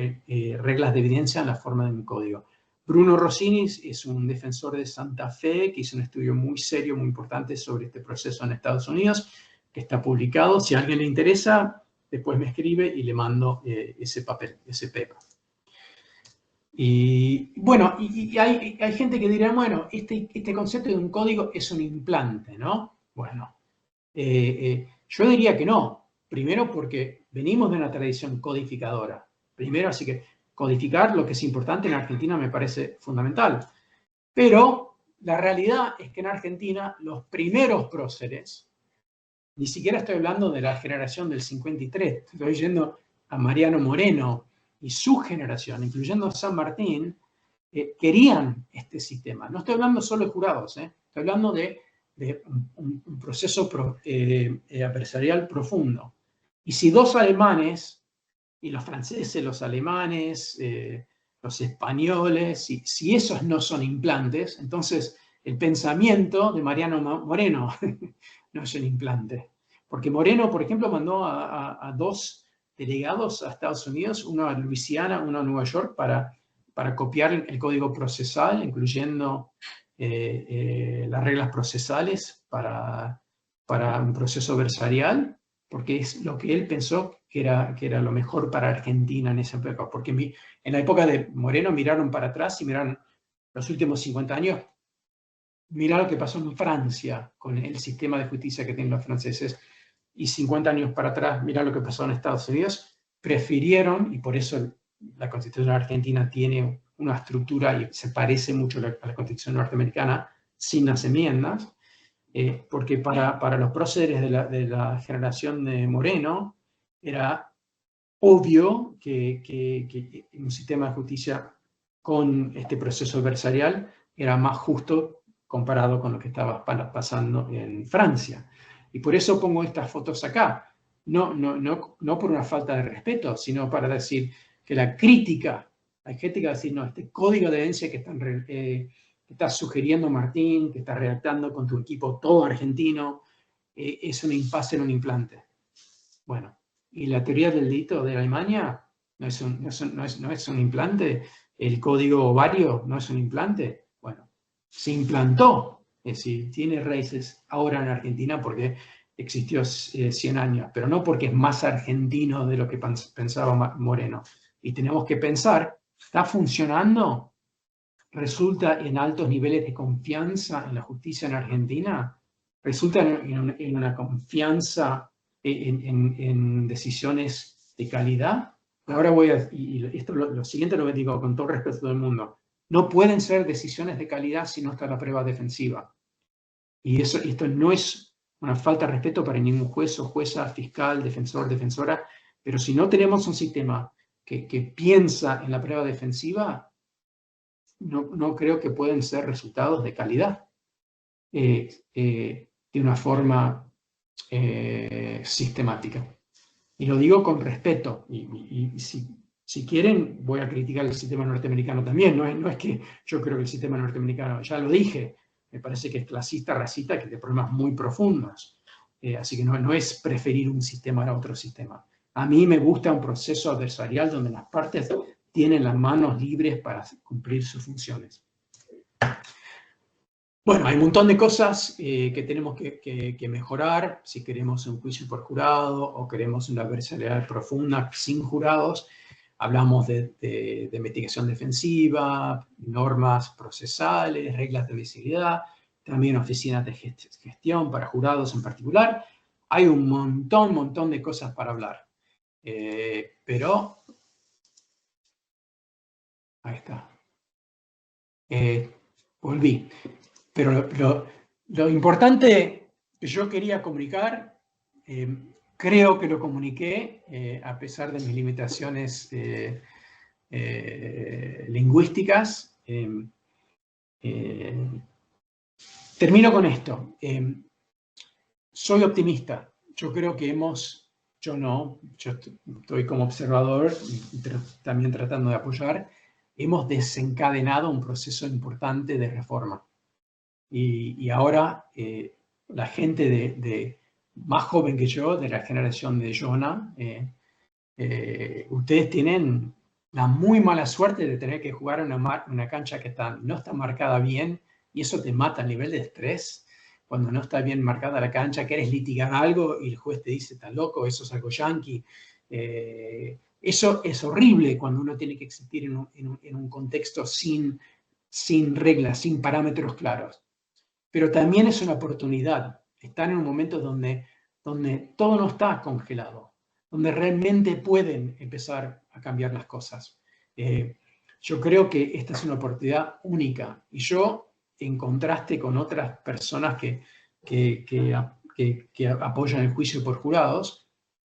reglas de evidencia en la forma de un código. Bruno Rossini es un defensor de Santa Fe que hizo un estudio muy serio, muy importante sobre este proceso en Estados Unidos, que está publicado. Si a alguien le interesa, después me escribe y le mando ese paper. Y bueno, y hay gente que dirá, bueno, este concepto de un código es un implante, ¿no? Bueno, yo diría que no. Primero porque venimos de una tradición codificadora. Primero, así que codificar lo que es importante en Argentina me parece fundamental. Pero la realidad es que en Argentina los primeros próceres, ni siquiera estoy hablando de la generación del 53, estoy yendo a Mariano Moreno y su generación, incluyendo a San Martín, querían este sistema. No estoy hablando solo de jurados, estoy hablando de un proceso adversarial profundo. Y si dos alemanes, y los franceses, los alemanes, los españoles, si esos no son implantes, entonces el pensamiento de Mariano Moreno no es un implante. Porque Moreno, por ejemplo, mandó a dos delegados a Estados Unidos, uno a Luisiana, uno a Nueva York, para para copiar el código procesal, incluyendo las reglas procesales para un proceso adversarial, porque es lo que él pensó que era lo mejor para Argentina en esa época. Porque en la época de Moreno miraron para atrás y miraron los últimos 50 años. Mirá lo que pasó en Francia con el sistema de justicia que tienen los franceses, y 50 años para atrás, mirá lo que pasó en Estados Unidos. Prefirieron, y por eso la Constitución argentina tiene una estructura y se parece mucho a la Constitución norteamericana, sin las enmiendas, porque para los próceres de la generación de Moreno era obvio que un sistema de justicia con este proceso adversarial era más justo comparado con lo que estaba pasando en Francia. Y por eso pongo estas fotos acá. No por una falta de respeto, sino para decir que la crítica, hay gente que va a decir, no, este código de evidencia que está sugiriendo Martín, que está redactando con tu equipo todo argentino, es un impasse en un implante. Bueno, y la teoría del delito de Alemania no es un implante, el código ovario no es un implante. Bueno, se implantó, es decir, tiene raíces ahora en Argentina porque existió 100 años, pero no porque es más argentino de lo que pensaba Moreno. Y tenemos que pensar, ¿está funcionando? ¿Resulta en altos niveles de confianza en la justicia en Argentina? ¿Resulta en una confianza en decisiones de calidad? Ahora y esto lo siguiente lo digo con todo respeto a todo el mundo, no pueden ser decisiones de calidad si no está la prueba defensiva. Y esto no es una falta de respeto para ningún juez o jueza, fiscal, defensor, defensora, pero si no tenemos un sistema que piensa en la prueba defensiva, no creo que pueden ser resultados de calidad de una forma sistemática. Y lo digo con respeto. Y si quieren, voy a criticar el sistema norteamericano también. No es que yo creo que el sistema norteamericano, ya lo dije, me parece que es clasista, racista, que tiene problemas muy profundos. Así que no es preferir un sistema a otro sistema. A mí me gusta un proceso adversarial donde las partes tienen las manos libres para cumplir sus funciones. Bueno, hay un montón de cosas que tenemos que mejorar si queremos un juicio por jurado o queremos una adversariedad profunda sin jurados. Hablamos de mitigación defensiva, normas procesales, reglas de visibilidad, también oficinas de gestión para jurados en particular. Hay un montón de cosas para hablar. Pero, ahí está. Volví. Pero lo importante que yo quería comunicar, creo que lo comuniqué a pesar de mis limitaciones lingüísticas. Termino con esto. Soy optimista. Yo creo que yo estoy como observador y también tratando de apoyar, hemos desencadenado un proceso importante de reforma. Y ahora la gente más joven que yo, de la generación de Jonah, ustedes tienen la muy mala suerte de tener que jugar en una cancha que no está marcada bien, y eso te mata a nivel de estrés. Cuando no está bien marcada la cancha, quieres litigar algo y el juez te dice, estás loco, eso es algo yanqui. Eso es horrible cuando uno tiene que existir en un contexto sin reglas, sin parámetros claros. Pero también es una oportunidad. Están en un momento donde todo no está congelado, donde realmente pueden empezar a cambiar las cosas. Yo creo que esta es una oportunidad única. Y yo, en contraste con otras personas que apoyan el juicio por jurados,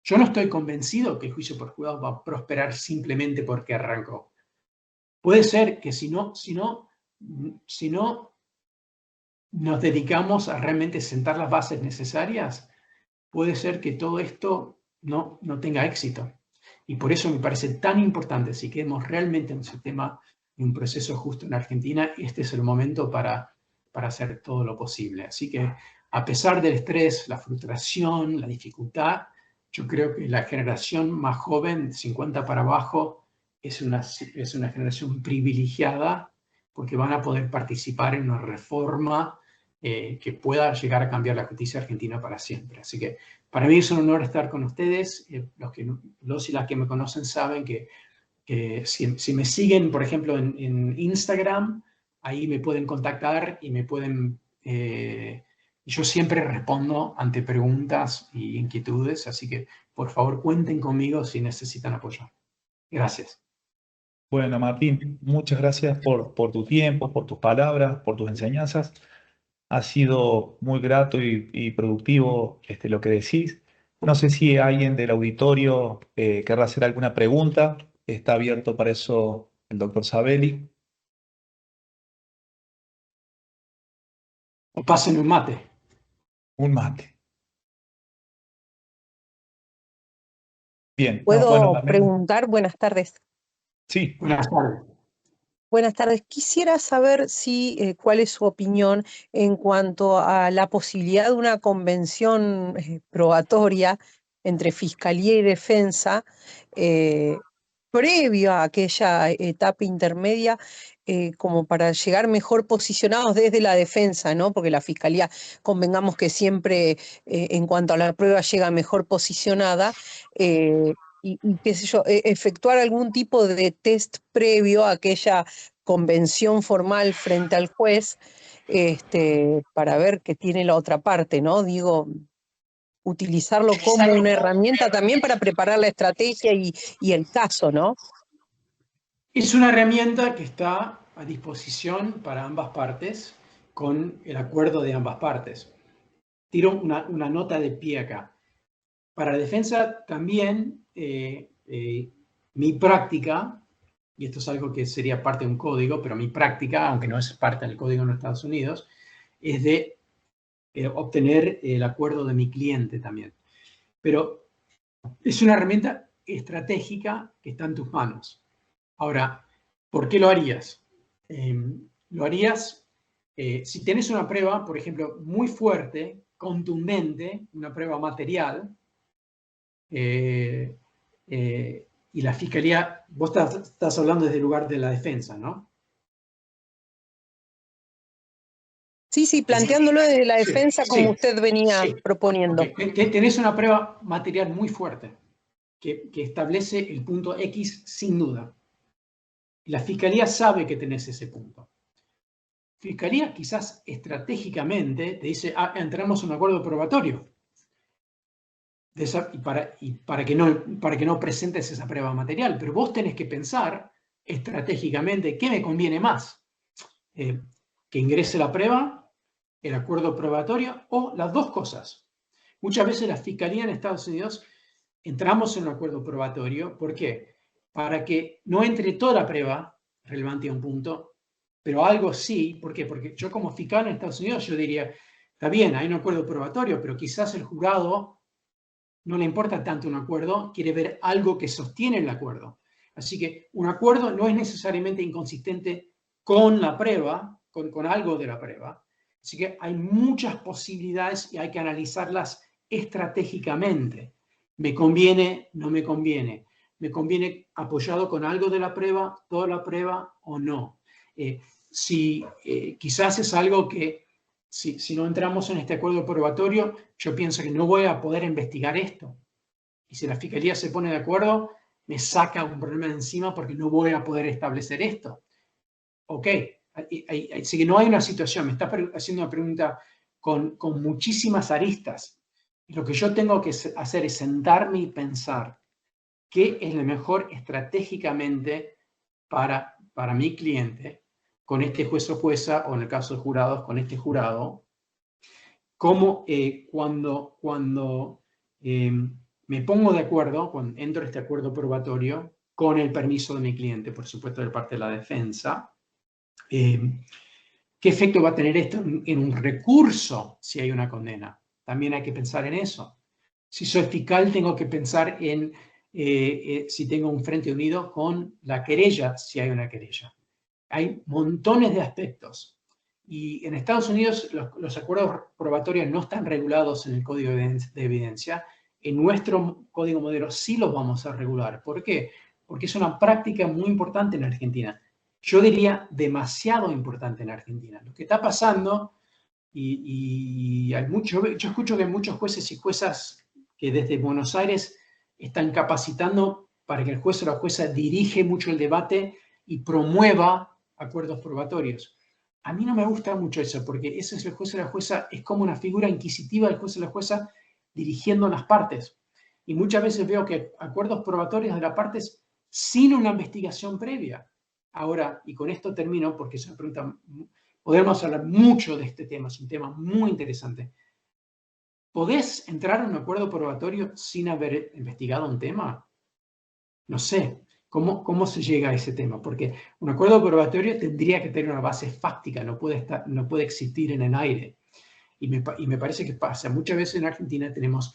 yo no estoy convencido que el juicio por jurados va a prosperar simplemente porque arrancó. Puede ser que si no nos dedicamos a realmente sentar las bases necesarias, puede ser que todo esto no tenga éxito. Y por eso me parece tan importante, si queremos realmente un sistema y un proceso justo en Argentina, este es el momento para hacer todo lo posible. Así que, a pesar del estrés, la frustración, la dificultad, yo creo que la generación más joven, 50 para abajo, es una generación privilegiada porque van a poder participar en una reforma que pueda llegar a cambiar la justicia argentina para siempre. Así que para mí es un honor estar con ustedes. Los y las que me conocen saben que si me siguen, por ejemplo, en Instagram, ahí me pueden contactar y me pueden... yo siempre respondo ante preguntas y inquietudes, así que por favor cuenten conmigo si necesitan apoyo. Gracias. Bueno, Martín, muchas gracias por tu tiempo, por tus palabras, por tus enseñanzas. Ha sido muy grato y productivo lo que decís. No sé si alguien del auditorio querrá hacer alguna pregunta. Está abierto para eso el doctor Sabelli. O pasen un mate. Un mate. Bien, no, bueno, ¿Puedo preguntar? Buenas tardes. sí. Buenas tardes. Buenas tardes. Quisiera saber cuál es su opinión en cuanto a la posibilidad de una convención probatoria entre Fiscalía y Defensa previo a aquella etapa intermedia, como para llegar mejor posicionados desde la defensa, ¿no? Porque la Fiscalía, convengamos que siempre en cuanto a la prueba llega mejor posicionada. Y qué sé yo, efectuar algún tipo de test previo a aquella convención formal frente al juez, para ver qué tiene la otra parte, ¿no? Digo, utilizarlo como una herramienta también para preparar la estrategia y el caso, ¿no? Es una herramienta que está a disposición para ambas partes con el acuerdo de ambas partes. Tiro una nota de pie acá. Para la defensa también mi práctica, y esto es algo que sería parte de un código, pero mi práctica, aunque no es parte del código en los Estados Unidos, es de obtener el acuerdo de mi cliente también. Pero es una herramienta estratégica que está en tus manos. Ahora, ¿por qué lo harías? Lo harías si tienes una prueba, por ejemplo, muy fuerte, contundente, una prueba material, y la fiscalía, vos estás hablando desde el lugar de la defensa, ¿no? Sí, planteándolo desde la defensa como usted venía sí. proponiendo. Okay. Tenés una prueba material muy fuerte que establece el punto X sin duda. La fiscalía sabe que tenés ese punto. Fiscalía quizás estratégicamente te dice, entramos en un acuerdo probatorio para que no presentes esa prueba material, pero vos tenés que pensar estratégicamente qué me conviene más, que ingrese la prueba, el acuerdo probatorio o las dos cosas. Muchas veces la fiscalía en Estados Unidos entramos en un acuerdo probatorio, ¿por qué? Para que no entre toda la prueba relevante a un punto, pero algo sí. ¿Por qué? Porque yo como fiscal en Estados Unidos yo diría, está bien, hay un acuerdo probatorio, pero quizás el jurado no le importa tanto un acuerdo, quiere ver algo que sostiene el acuerdo. Así que un acuerdo no es necesariamente inconsistente con la prueba, con algo de la prueba. Así que hay muchas posibilidades y hay que analizarlas estratégicamente. ¿Me conviene? ¿No me conviene? ¿Me conviene apoyado con algo de la prueba, toda la prueba o no? Quizás es algo que si no entramos en este acuerdo probatorio, yo pienso que no voy a poder investigar esto. Y si la fiscalía se pone de acuerdo, me saca un problema de encima porque no voy a poder establecer esto. Ok, así que no hay una situación. Me está haciendo una pregunta con muchísimas aristas. Y lo que yo tengo que hacer es sentarme y pensar qué es lo mejor estratégicamente para mi cliente, con este juez o jueza, o en el caso de jurados, con este jurado, como cuando me pongo de acuerdo, cuando entro a este acuerdo probatorio, con el permiso de mi cliente, por supuesto, de parte de la defensa, ¿qué efecto va a tener esto en un recurso si hay una condena? También hay que pensar en eso. Si soy fiscal, tengo que pensar en si tengo un frente unido con la querella, si hay una querella. Hay montones de aspectos. Y en Estados Unidos los acuerdos probatorios no están regulados en el Código de Evidencia. En nuestro Código Modelo sí los vamos a regular. ¿Por qué? porque es una práctica muy importante en Argentina. Yo diría demasiado importante en Argentina. Lo que está pasando, y hay yo escucho que hay muchos jueces y juezas que desde Buenos Aires están capacitando para que el juez o la jueza dirige mucho el debate y promueva acuerdos probatorios. A mí no me gusta mucho eso, porque ese es el juez o la jueza, es como una figura inquisitiva del juez o la jueza dirigiendo las partes. Y muchas veces veo que acuerdos probatorios de las partes sin una investigación previa. Ahora, y con esto termino, porque es una pregunta, podemos hablar mucho de este tema, es un tema muy interesante. ¿Podés entrar a un acuerdo probatorio sin haber investigado un tema? No sé. ¿Cómo se llega a ese tema? Porque un acuerdo probatorio tendría que tener una base fáctica, no puede existir en el aire. Y me parece que pasa. Muchas veces en Argentina tenemos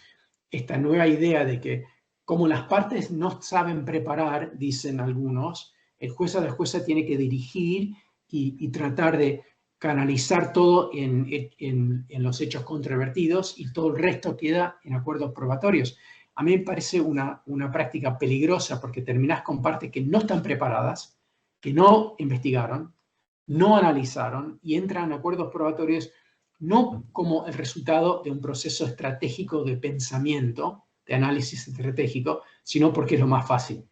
esta nueva idea de que como las partes no saben preparar, dicen algunos, el juez o la jueza tiene que dirigir y tratar de canalizar todo en los hechos controvertidos y todo el resto queda en acuerdos probatorios. A mí me parece una práctica peligrosa porque terminás con partes que no están preparadas, que no investigaron, no analizaron y entran en acuerdos probatorios no como el resultado de un proceso estratégico de pensamiento, de análisis estratégico, sino porque es lo más fácil.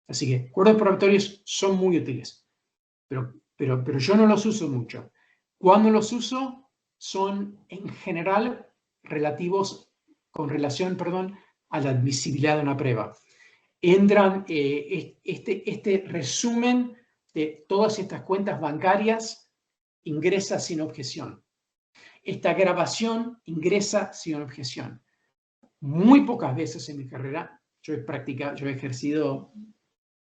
Así que acuerdos probatorios son muy útiles, pero yo no los uso mucho. Cuando los uso son en general con relación a la admisibilidad de una prueba. Entran este resumen de todas estas cuentas bancarias ingresa sin objeción. Esta grabación ingresa sin objeción. Muy pocas veces en mi carrera, yo he ejercido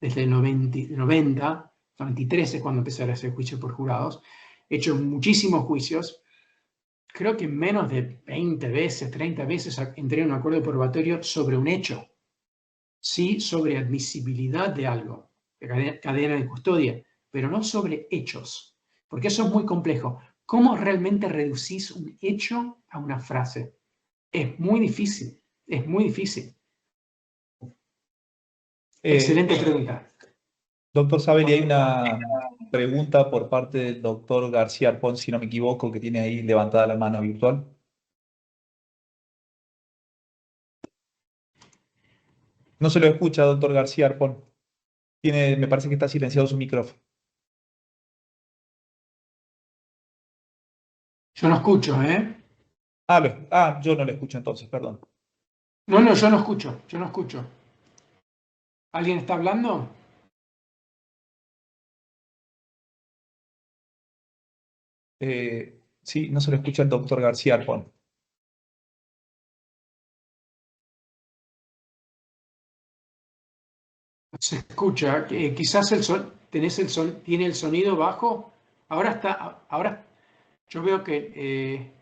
desde el 93 es cuando empecé a hacer juicios por jurados, he hecho muchísimos juicios, creo que menos de 20 veces, 30 veces entré en un acuerdo probatorio sobre un hecho, sí sobre admisibilidad de algo, de cadena de custodia, pero no sobre hechos, porque eso es muy complejo. ¿Cómo realmente reducís un hecho a una frase? Es muy difícil, es muy difícil. Excelente pregunta. Doctor Sabelli, hay una pregunta por parte del doctor García Arpón, si no me equivoco, que tiene ahí levantada la mano virtual. No se lo escucha, doctor García Arpón. Me parece que está silenciado su micrófono. Yo no escucho, ¿eh? Yo no le escucho entonces, perdón. No, yo no escucho. ¿Alguien está hablando? Sí, no se lo escucha el doctor García Arpón. Se escucha. Quizás tiene el sonido bajo. Ahora yo veo que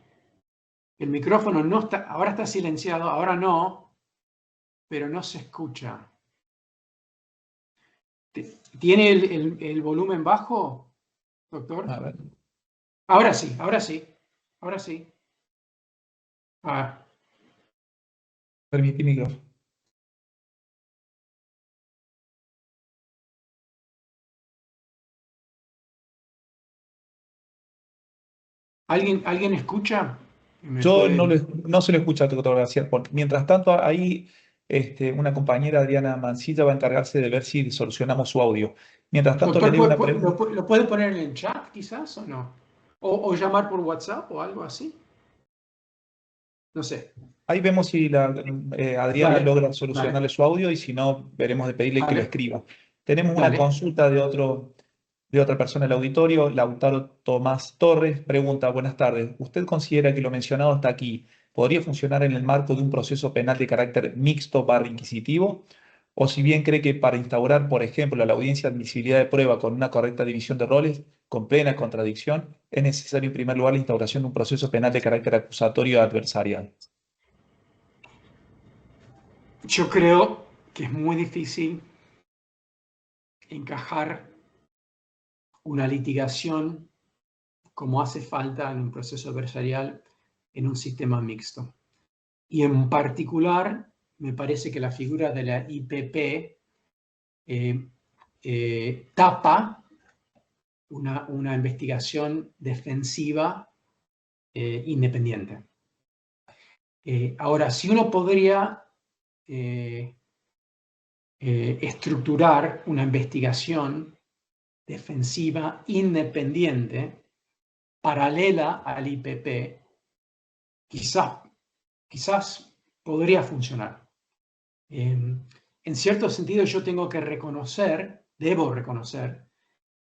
el micrófono no está, ahora está silenciado, ahora no, pero no se escucha. ¿Tiene el volumen bajo, doctor? A ver. Ahora sí, ahora sí, ahora sí. Permití micrófono. ¿Alguien escucha? Yo no se lo escucha al doctor García Arpón. Mientras tanto, ahí una compañera, Adriana Mancilla, va a encargarse de ver si solucionamos su audio. Mientras tanto, Doctor, le leo una pregunta. ¿lo puede poner en el chat quizás o no? ¿O llamar por WhatsApp o algo así? No sé. Ahí vemos si Adriana Dale, logra dale, solucionarle su audio y si no, veremos de pedirle que lo dale, escriba. Tenemos una dale. consulta de otra persona del auditorio, Lautaro Tomás Torres, pregunta, buenas tardes, ¿usted considera que lo mencionado hasta aquí podría funcionar en el marco de un proceso penal de carácter mixto / inquisitivo? O si bien cree que para instaurar, por ejemplo, la audiencia de admisibilidad de prueba con una correcta división de roles, con plena contradicción, es necesario en primer lugar la instauración de un proceso penal de carácter acusatorio adversarial. Yo creo que es muy difícil encajar una litigación como hace falta en un proceso adversarial en un sistema mixto. Y en particular, me parece que la figura de la IPP tapa una investigación defensiva independiente. Ahora, si uno podría estructurar una investigación defensiva independiente paralela al IPP, quizás podría funcionar. En cierto sentido, yo tengo que debo reconocer,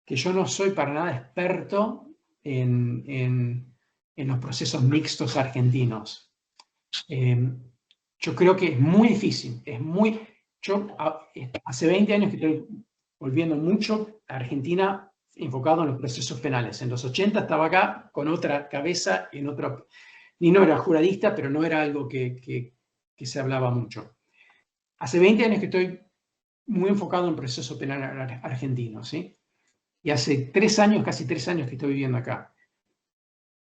que yo no soy para nada experto en los procesos mixtos argentinos. Yo creo que es muy difícil, yo hace 20 años que estoy volviendo mucho a Argentina enfocado en los procesos penales. En los 80 estaba acá con otra cabeza, y no era juradista, pero no era algo que se hablaba mucho. Hace 20 años que estoy muy enfocado en proceso penal argentino, ¿sí? Y hace 3 años, casi 3 años que estoy viviendo acá.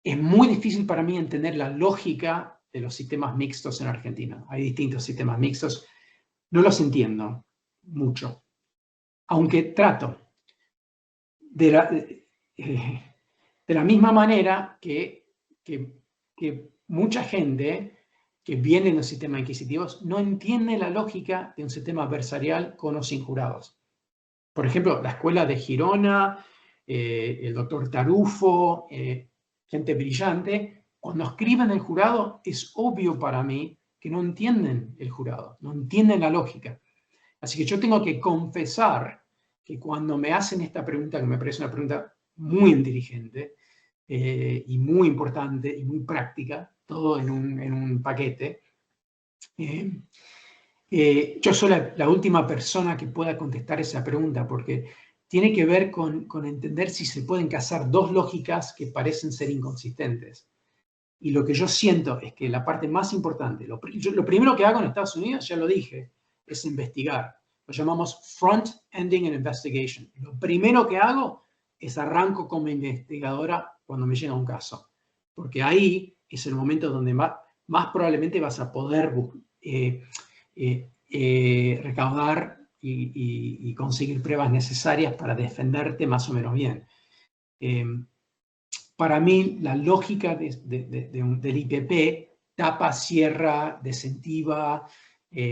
Es muy difícil para mí entender la lógica de los sistemas mixtos en Argentina. Hay distintos sistemas mixtos. No los entiendo mucho, aunque trato. De la misma manera que mucha gente que viene de los sistemas inquisitivos no entiende la lógica de un sistema adversarial con o sin jurados. Por ejemplo, la escuela de Girona, el doctor Tarufo, gente brillante, cuando escriben el jurado es obvio para mí que no entienden el jurado, no entienden la lógica. Así que yo tengo que confesar que cuando me hacen esta pregunta, que me parece una pregunta muy inteligente y muy importante y muy práctica, todo en un paquete, yo soy la última persona que pueda contestar esa pregunta, porque tiene que ver con entender si se pueden casar dos lógicas que parecen ser inconsistentes. Y lo que yo siento es que la parte más importante, lo primero que hago en Estados Unidos, ya lo dije, es investigar. Lo llamamos front-ending an investigation. Lo primero que hago es arranco como investigadora cuando me llega un caso. Porque ahí es el momento donde más probablemente vas a poder recaudar y conseguir pruebas necesarias para defenderte más o menos bien. Para mí, la lógica del IPP tapa, cierra, desincentiva,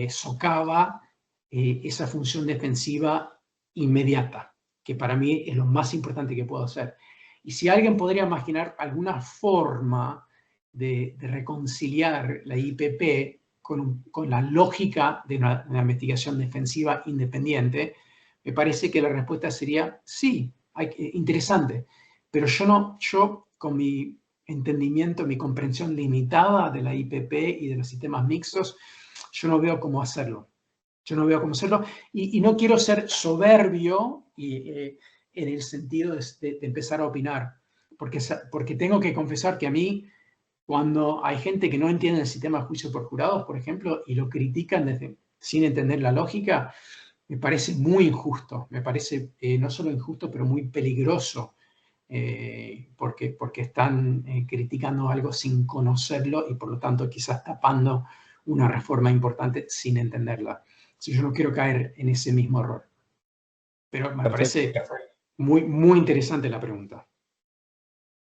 socava esa función defensiva inmediata, que para mí es lo más importante que puedo hacer. Y si alguien podría imaginar alguna forma de reconciliar la IPP con la lógica de una investigación defensiva independiente, me parece que la respuesta sería sí, interesante. Pero yo con mi entendimiento, mi comprensión limitada de la IPP y de los sistemas mixtos, yo no veo cómo hacerlo. Yo no veo cómo hacerlo y no quiero ser soberbio en el sentido de empezar a opinar, porque tengo que confesar que a mí, cuando hay gente que no entiende el sistema de juicio por jurados, por ejemplo, y lo critican sin entender la lógica, me parece muy injusto, me parece no solo injusto, pero muy peligroso. Porque están criticando algo sin conocerlo y por lo tanto quizás tapando una reforma importante sin entenderla. Si yo no quiero caer en ese mismo error. Pero me parece muy, muy interesante la pregunta.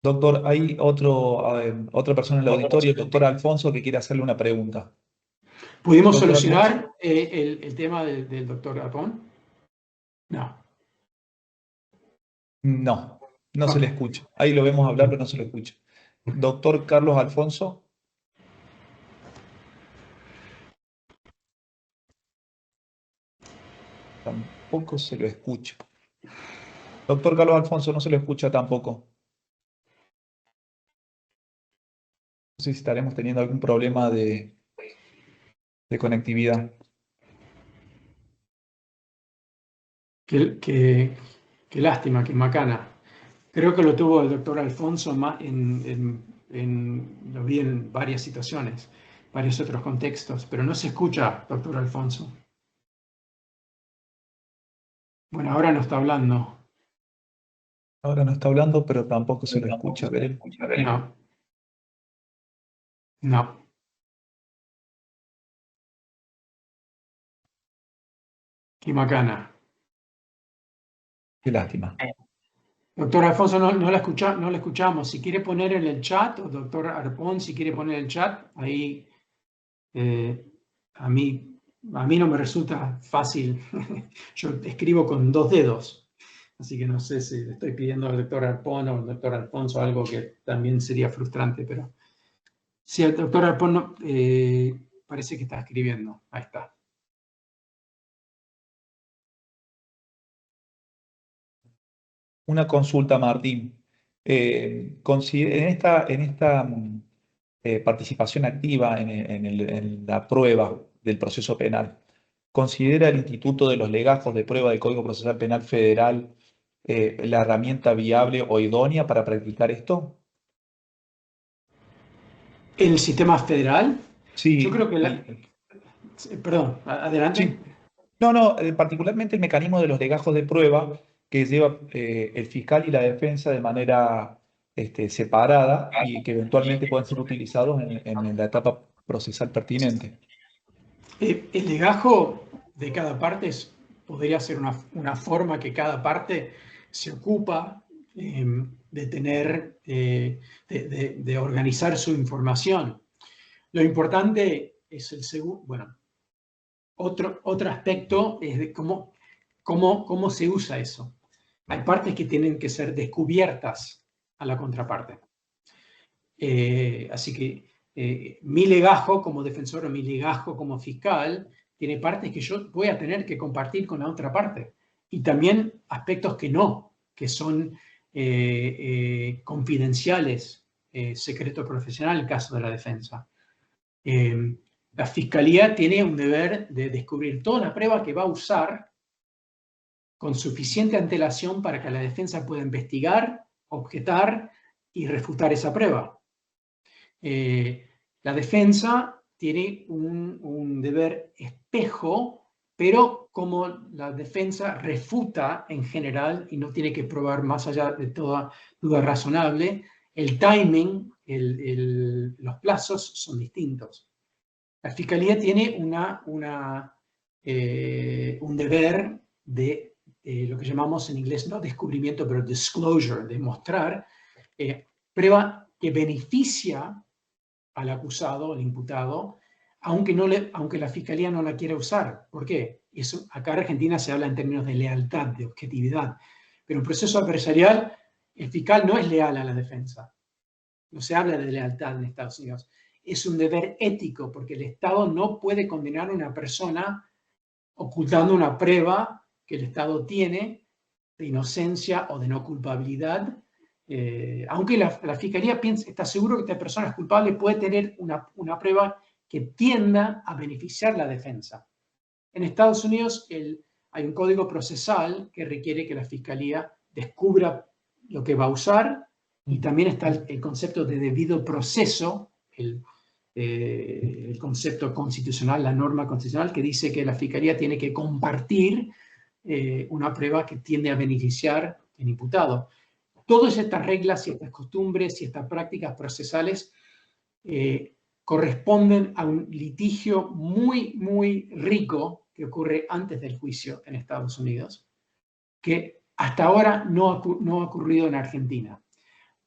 Doctor, hay otra persona en el auditorio, el doctor Alfonso, que quiere hacerle una pregunta. ¿Pudimos Doctor solucionar el tema del doctor Apón? No. No se le escucha. Ahí lo vemos hablar, pero no se le escucha. Doctor Carlos Alfonso. Tampoco se lo escucha. Doctor Carlos Alfonso, no se lo escucha tampoco. No sé si estaremos teniendo algún problema de conectividad. Qué lástima, qué macana. Creo que lo tuvo el doctor Alfonso, lo vi en varias situaciones, varios otros contextos, pero no se escucha, doctor Alfonso. Bueno, ahora no está hablando. Ahora no está hablando, pero tampoco se lo escucha. Veremos. No. No. Qué macana. Qué lástima. Doctor Alfonso, no la escuchamos. Si quiere poner en el chat, o doctor Arpón, si quiere poner en el chat, ahí a mí no me resulta fácil. Yo escribo con 2 dedos. Así que no sé si le estoy pidiendo al doctor Arpón o al doctor Alfonso algo que también sería frustrante, pero si el doctor Arpón parece que está escribiendo. Ahí está. Una consulta, Martín. En esta participación activa en la prueba del proceso penal, ¿considera el Instituto de los Legajos de Prueba del Código Procesal Penal Federal la herramienta viable o idónea para practicar esto? ¿El sistema federal? Yo creo Sí, que perdón, adelante. sí. No, particularmente el mecanismo de los legajos de prueba que lleva el fiscal y la defensa de manera separada y que eventualmente pueden ser utilizados en la etapa procesal pertinente. El legajo de cada parte podría ser una forma que cada parte se ocupa de tener, de organizar su información. Lo importante es el segundo, bueno, otro aspecto es de cómo se usa eso. Hay partes que tienen que ser descubiertas a la contraparte. Así que mi legajo como defensor o mi legajo como fiscal tiene partes que yo voy a tener que compartir con la otra parte. Y también aspectos que son confidenciales, secreto profesional en el caso de la defensa. La fiscalía tiene un deber de descubrir toda la prueba que va a usar con suficiente antelación para que la defensa pueda investigar, objetar y refutar esa prueba. La defensa tiene un deber espejo, pero como la defensa refuta en general y no tiene que probar más allá de toda duda razonable, el timing, los plazos son distintos. La fiscalía tiene un deber de lo que llamamos en inglés no descubrimiento, pero disclosure, de mostrar prueba que beneficia al acusado, al imputado, aunque la fiscalía no la quiera usar. ¿Por qué? Acá en Argentina se habla en términos de lealtad, de objetividad. Pero en un proceso adversarial, el fiscal no es leal a la defensa. No se habla de lealtad en Estados Unidos. Es un deber ético, porque el Estado no puede condenar a una persona ocultando una prueba que el Estado tiene de inocencia o de no culpabilidad. Aunque la fiscalía está seguro que esta persona es culpable, puede tener una prueba que tienda a beneficiar la defensa. En Estados Unidos hay un código procesal que requiere que la fiscalía descubra lo que va a usar, y también está el concepto de debido proceso, el concepto constitucional, la norma constitucional que dice que la fiscalía tiene que compartir una prueba que tiende a beneficiar al imputado. Todas estas reglas y estas costumbres y estas prácticas procesales corresponden a un litigio muy, muy rico que ocurre antes del juicio en Estados Unidos, que hasta ahora no ha ocurrido en Argentina.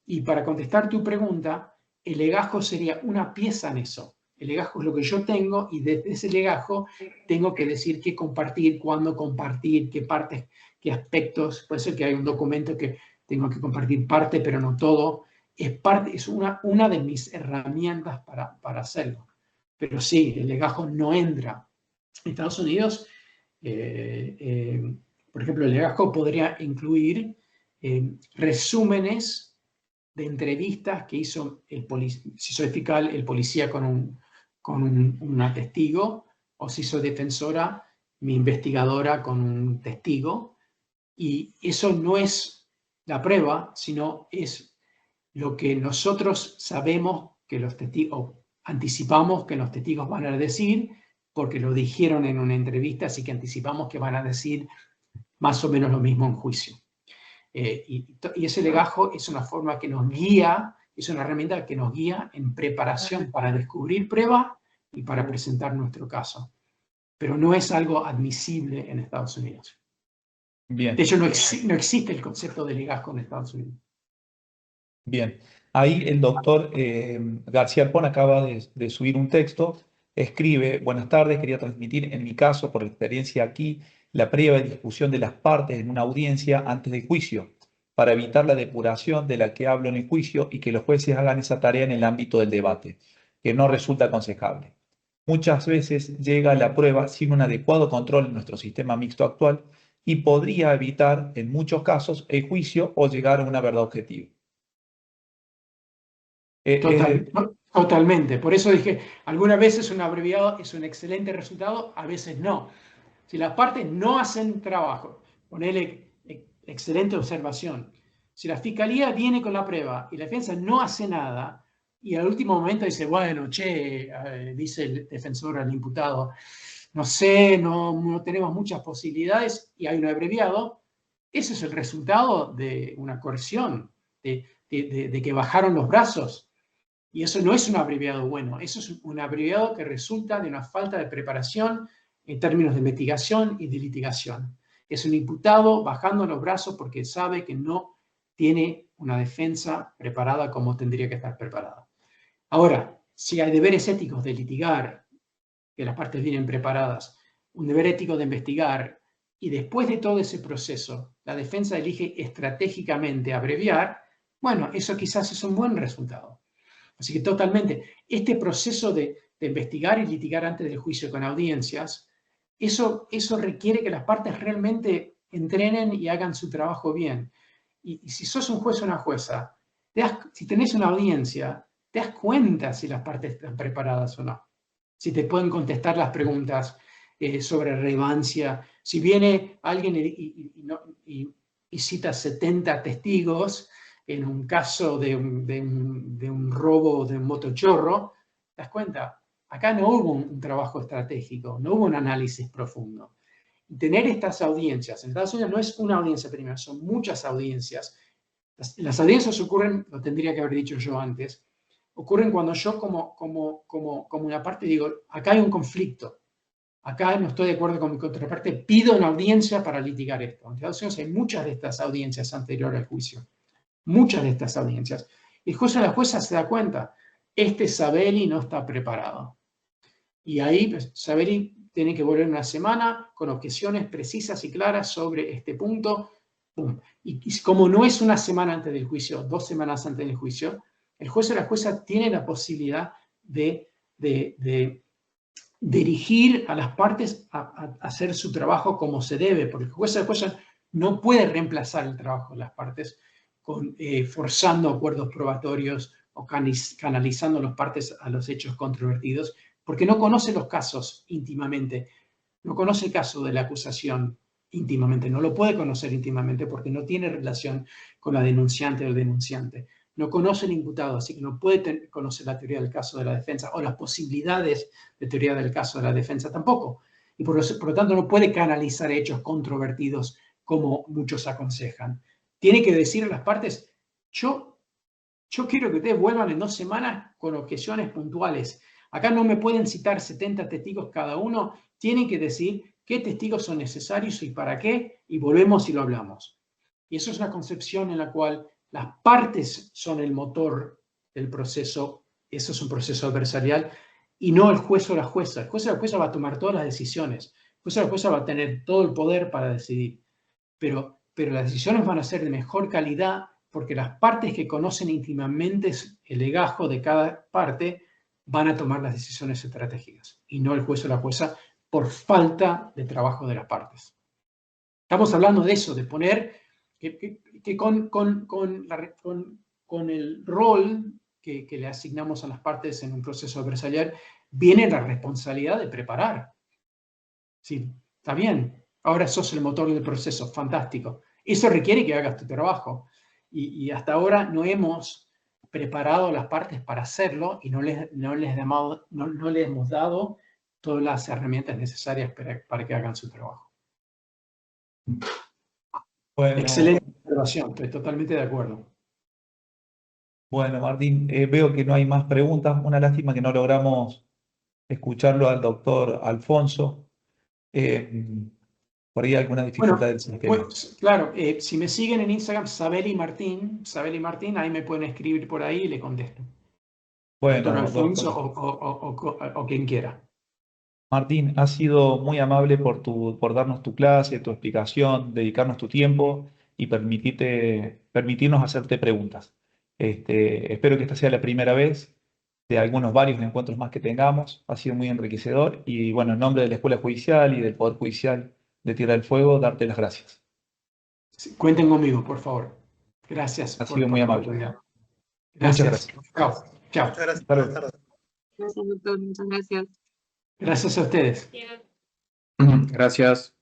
Y para contestar tu pregunta, el legajo sería una pieza en eso. El legajo es lo que yo tengo y desde ese legajo tengo que decir qué compartir, cuándo compartir, qué partes, qué aspectos. Puede ser que hay un documento que tengo que compartir parte, pero no todo. Es una de mis herramientas para hacerlo. Pero sí, el legajo no entra. En Estados Unidos, por ejemplo, el legajo podría incluir resúmenes de entrevistas que hizo si soy fiscal, el policía con una testigo, o si soy defensora, mi investigadora con un testigo. Y eso no es la prueba, sino es lo que nosotros sabemos que los testigos, anticipamos que los testigos van a decir, porque lo dijeron en una entrevista, así que anticipamos que van a decir más o menos lo mismo en juicio. Y ese legajo es una forma que nos guía, es una herramienta que nos guía en preparación para descubrir pruebas y para presentar nuestro caso. Pero no es algo admisible en Estados Unidos. Bien. De hecho, no existe el concepto de legazgo en Estados Unidos. Bien, ahí el doctor García Arpón acaba de subir un texto, escribe: buenas tardes, quería transmitir en mi caso, por experiencia aquí, la previa discusión de las partes en una audiencia antes del juicio, para evitar la depuración de la que hablo en el juicio y que los jueces hagan esa tarea en el ámbito del debate, que no resulta aconsejable. Muchas veces llega la prueba sin un adecuado control en nuestro sistema mixto actual y podría evitar, en muchos casos, el juicio o llegar a una verdad objetiva. Totalmente. Por eso dije, algunas veces un abreviado es un excelente resultado, a veces no. Si las partes no hacen trabajo, ponele excelente observación. Si la fiscalía viene con la prueba y la defensa no hace nada, y al último momento dice, bueno, dice el defensor al imputado, no sé, no tenemos muchas posibilidades, y hay un abreviado, ese es el resultado de una coerción, de que bajaron los brazos. Y eso no es un abreviado bueno, eso es un abreviado que resulta de una falta de preparación en términos de investigación y de litigación. Es un imputado bajando los brazos porque sabe que no tiene una defensa preparada como tendría que estar preparada. Ahora, si hay deberes éticos de litigar, que las partes vienen preparadas, un deber ético de investigar, y después de todo ese proceso, la defensa elige estratégicamente abreviar, bueno, eso quizás es un buen resultado. Así que totalmente, este proceso de investigar y litigar antes del juicio con audiencias, eso requiere que las partes realmente entrenen y hagan su trabajo bien. Y si sos un juez o una jueza, si tenés una audiencia, te das cuenta si las partes están preparadas o no. Si te pueden contestar las preguntas sobre relevancia. Si viene alguien y cita 70 testigos, en un caso de un robo de un motochorro, ¿te das cuenta? Acá no hubo un trabajo estratégico, no hubo un análisis profundo. Y tener estas audiencias, en Estados Unidos no es una audiencia primera, son muchas audiencias. Las audiencias ocurren, lo tendría que haber dicho yo antes, ocurren cuando yo como una parte digo, acá hay un conflicto, acá no estoy de acuerdo con mi contraparte, pido una audiencia para litigar esto. En Estados Unidos hay muchas de estas audiencias anteriores al juicio. Muchas de estas audiencias. El juez o la jueza se da cuenta, Sabelli no está preparado. Y ahí pues, Sabelli tiene que volver una semana con objeciones precisas y claras sobre este punto. ¡Pum! Y como no es una semana antes del juicio, 2 semanas antes del juicio, el juez o la jueza tiene la posibilidad de dirigir a las partes a hacer su trabajo como se debe, porque el juez o la jueza no puede reemplazar el trabajo de las partes forzando acuerdos probatorios o canalizando las partes a los hechos controvertidos, porque no conoce los casos íntimamente, no conoce el caso de la acusación íntimamente, no lo puede conocer íntimamente porque no tiene relación con la denunciante o el denunciante. No conoce el imputado, así que no puede conocer la teoría del caso de la defensa o las posibilidades de teoría del caso de la defensa tampoco. Y por lo tanto no puede canalizar hechos controvertidos como muchos aconsejan. Tiene que decir a las partes, yo quiero que ustedes vuelvan en 2 semanas con objeciones puntuales. Acá no me pueden citar 70 testigos cada uno, tienen que decir qué testigos son necesarios y para qué, y volvemos y lo hablamos. Y eso es una concepción en la cual las partes son el motor del proceso, eso es un proceso adversarial, y no el juez o la jueza. El juez o la jueza va a tomar todas las decisiones, el juez o la jueza va a tener todo el poder para decidir, pero las decisiones van a ser de mejor calidad porque las partes que conocen íntimamente el legajo de cada parte van a tomar las decisiones estratégicas y no el juez o la jueza por falta de trabajo de las partes. Estamos hablando de eso, de poner que con el rol que le asignamos a las partes en un proceso adversarial viene la responsabilidad de preparar. Sí, está bien. Ahora sos el motor del proceso, fantástico. Eso requiere que hagas tu trabajo. Y hasta ahora no hemos preparado a las partes para hacerlo y no les hemos dado todas las herramientas necesarias para que hagan su trabajo. Bueno, excelente observación, estoy totalmente de acuerdo. Bueno, Martín, veo que no hay más preguntas. Una lástima que no logramos escucharlo al doctor Alfonso. por ahí alguna dificultad del sistema. Pues, claro, si me siguen en Instagram, Sabelli Martín, ahí me pueden escribir por ahí y le contesto. Bueno, Doctor Alfonso doctor o quien quiera. Martín, has sido muy amable por darnos tu clase, tu explicación, dedicarnos tu tiempo y permitirnos hacerte preguntas. Espero que esta sea la primera vez de varios encuentros más que tengamos. Ha sido muy enriquecedor y bueno, en nombre de la Escuela Judicial y del Poder Judicial de Tierra del Fuego, darte las gracias. Sí, cuenten conmigo, por favor. Gracias Has sido muy la amable. oportunidad. Muchas Gracias. gracias. Chao. Chao. Muchas gracias. Hasta luego. Buenas tardes. Gracias, doctor. Muchas gracias. Gracias a ustedes. Gracias.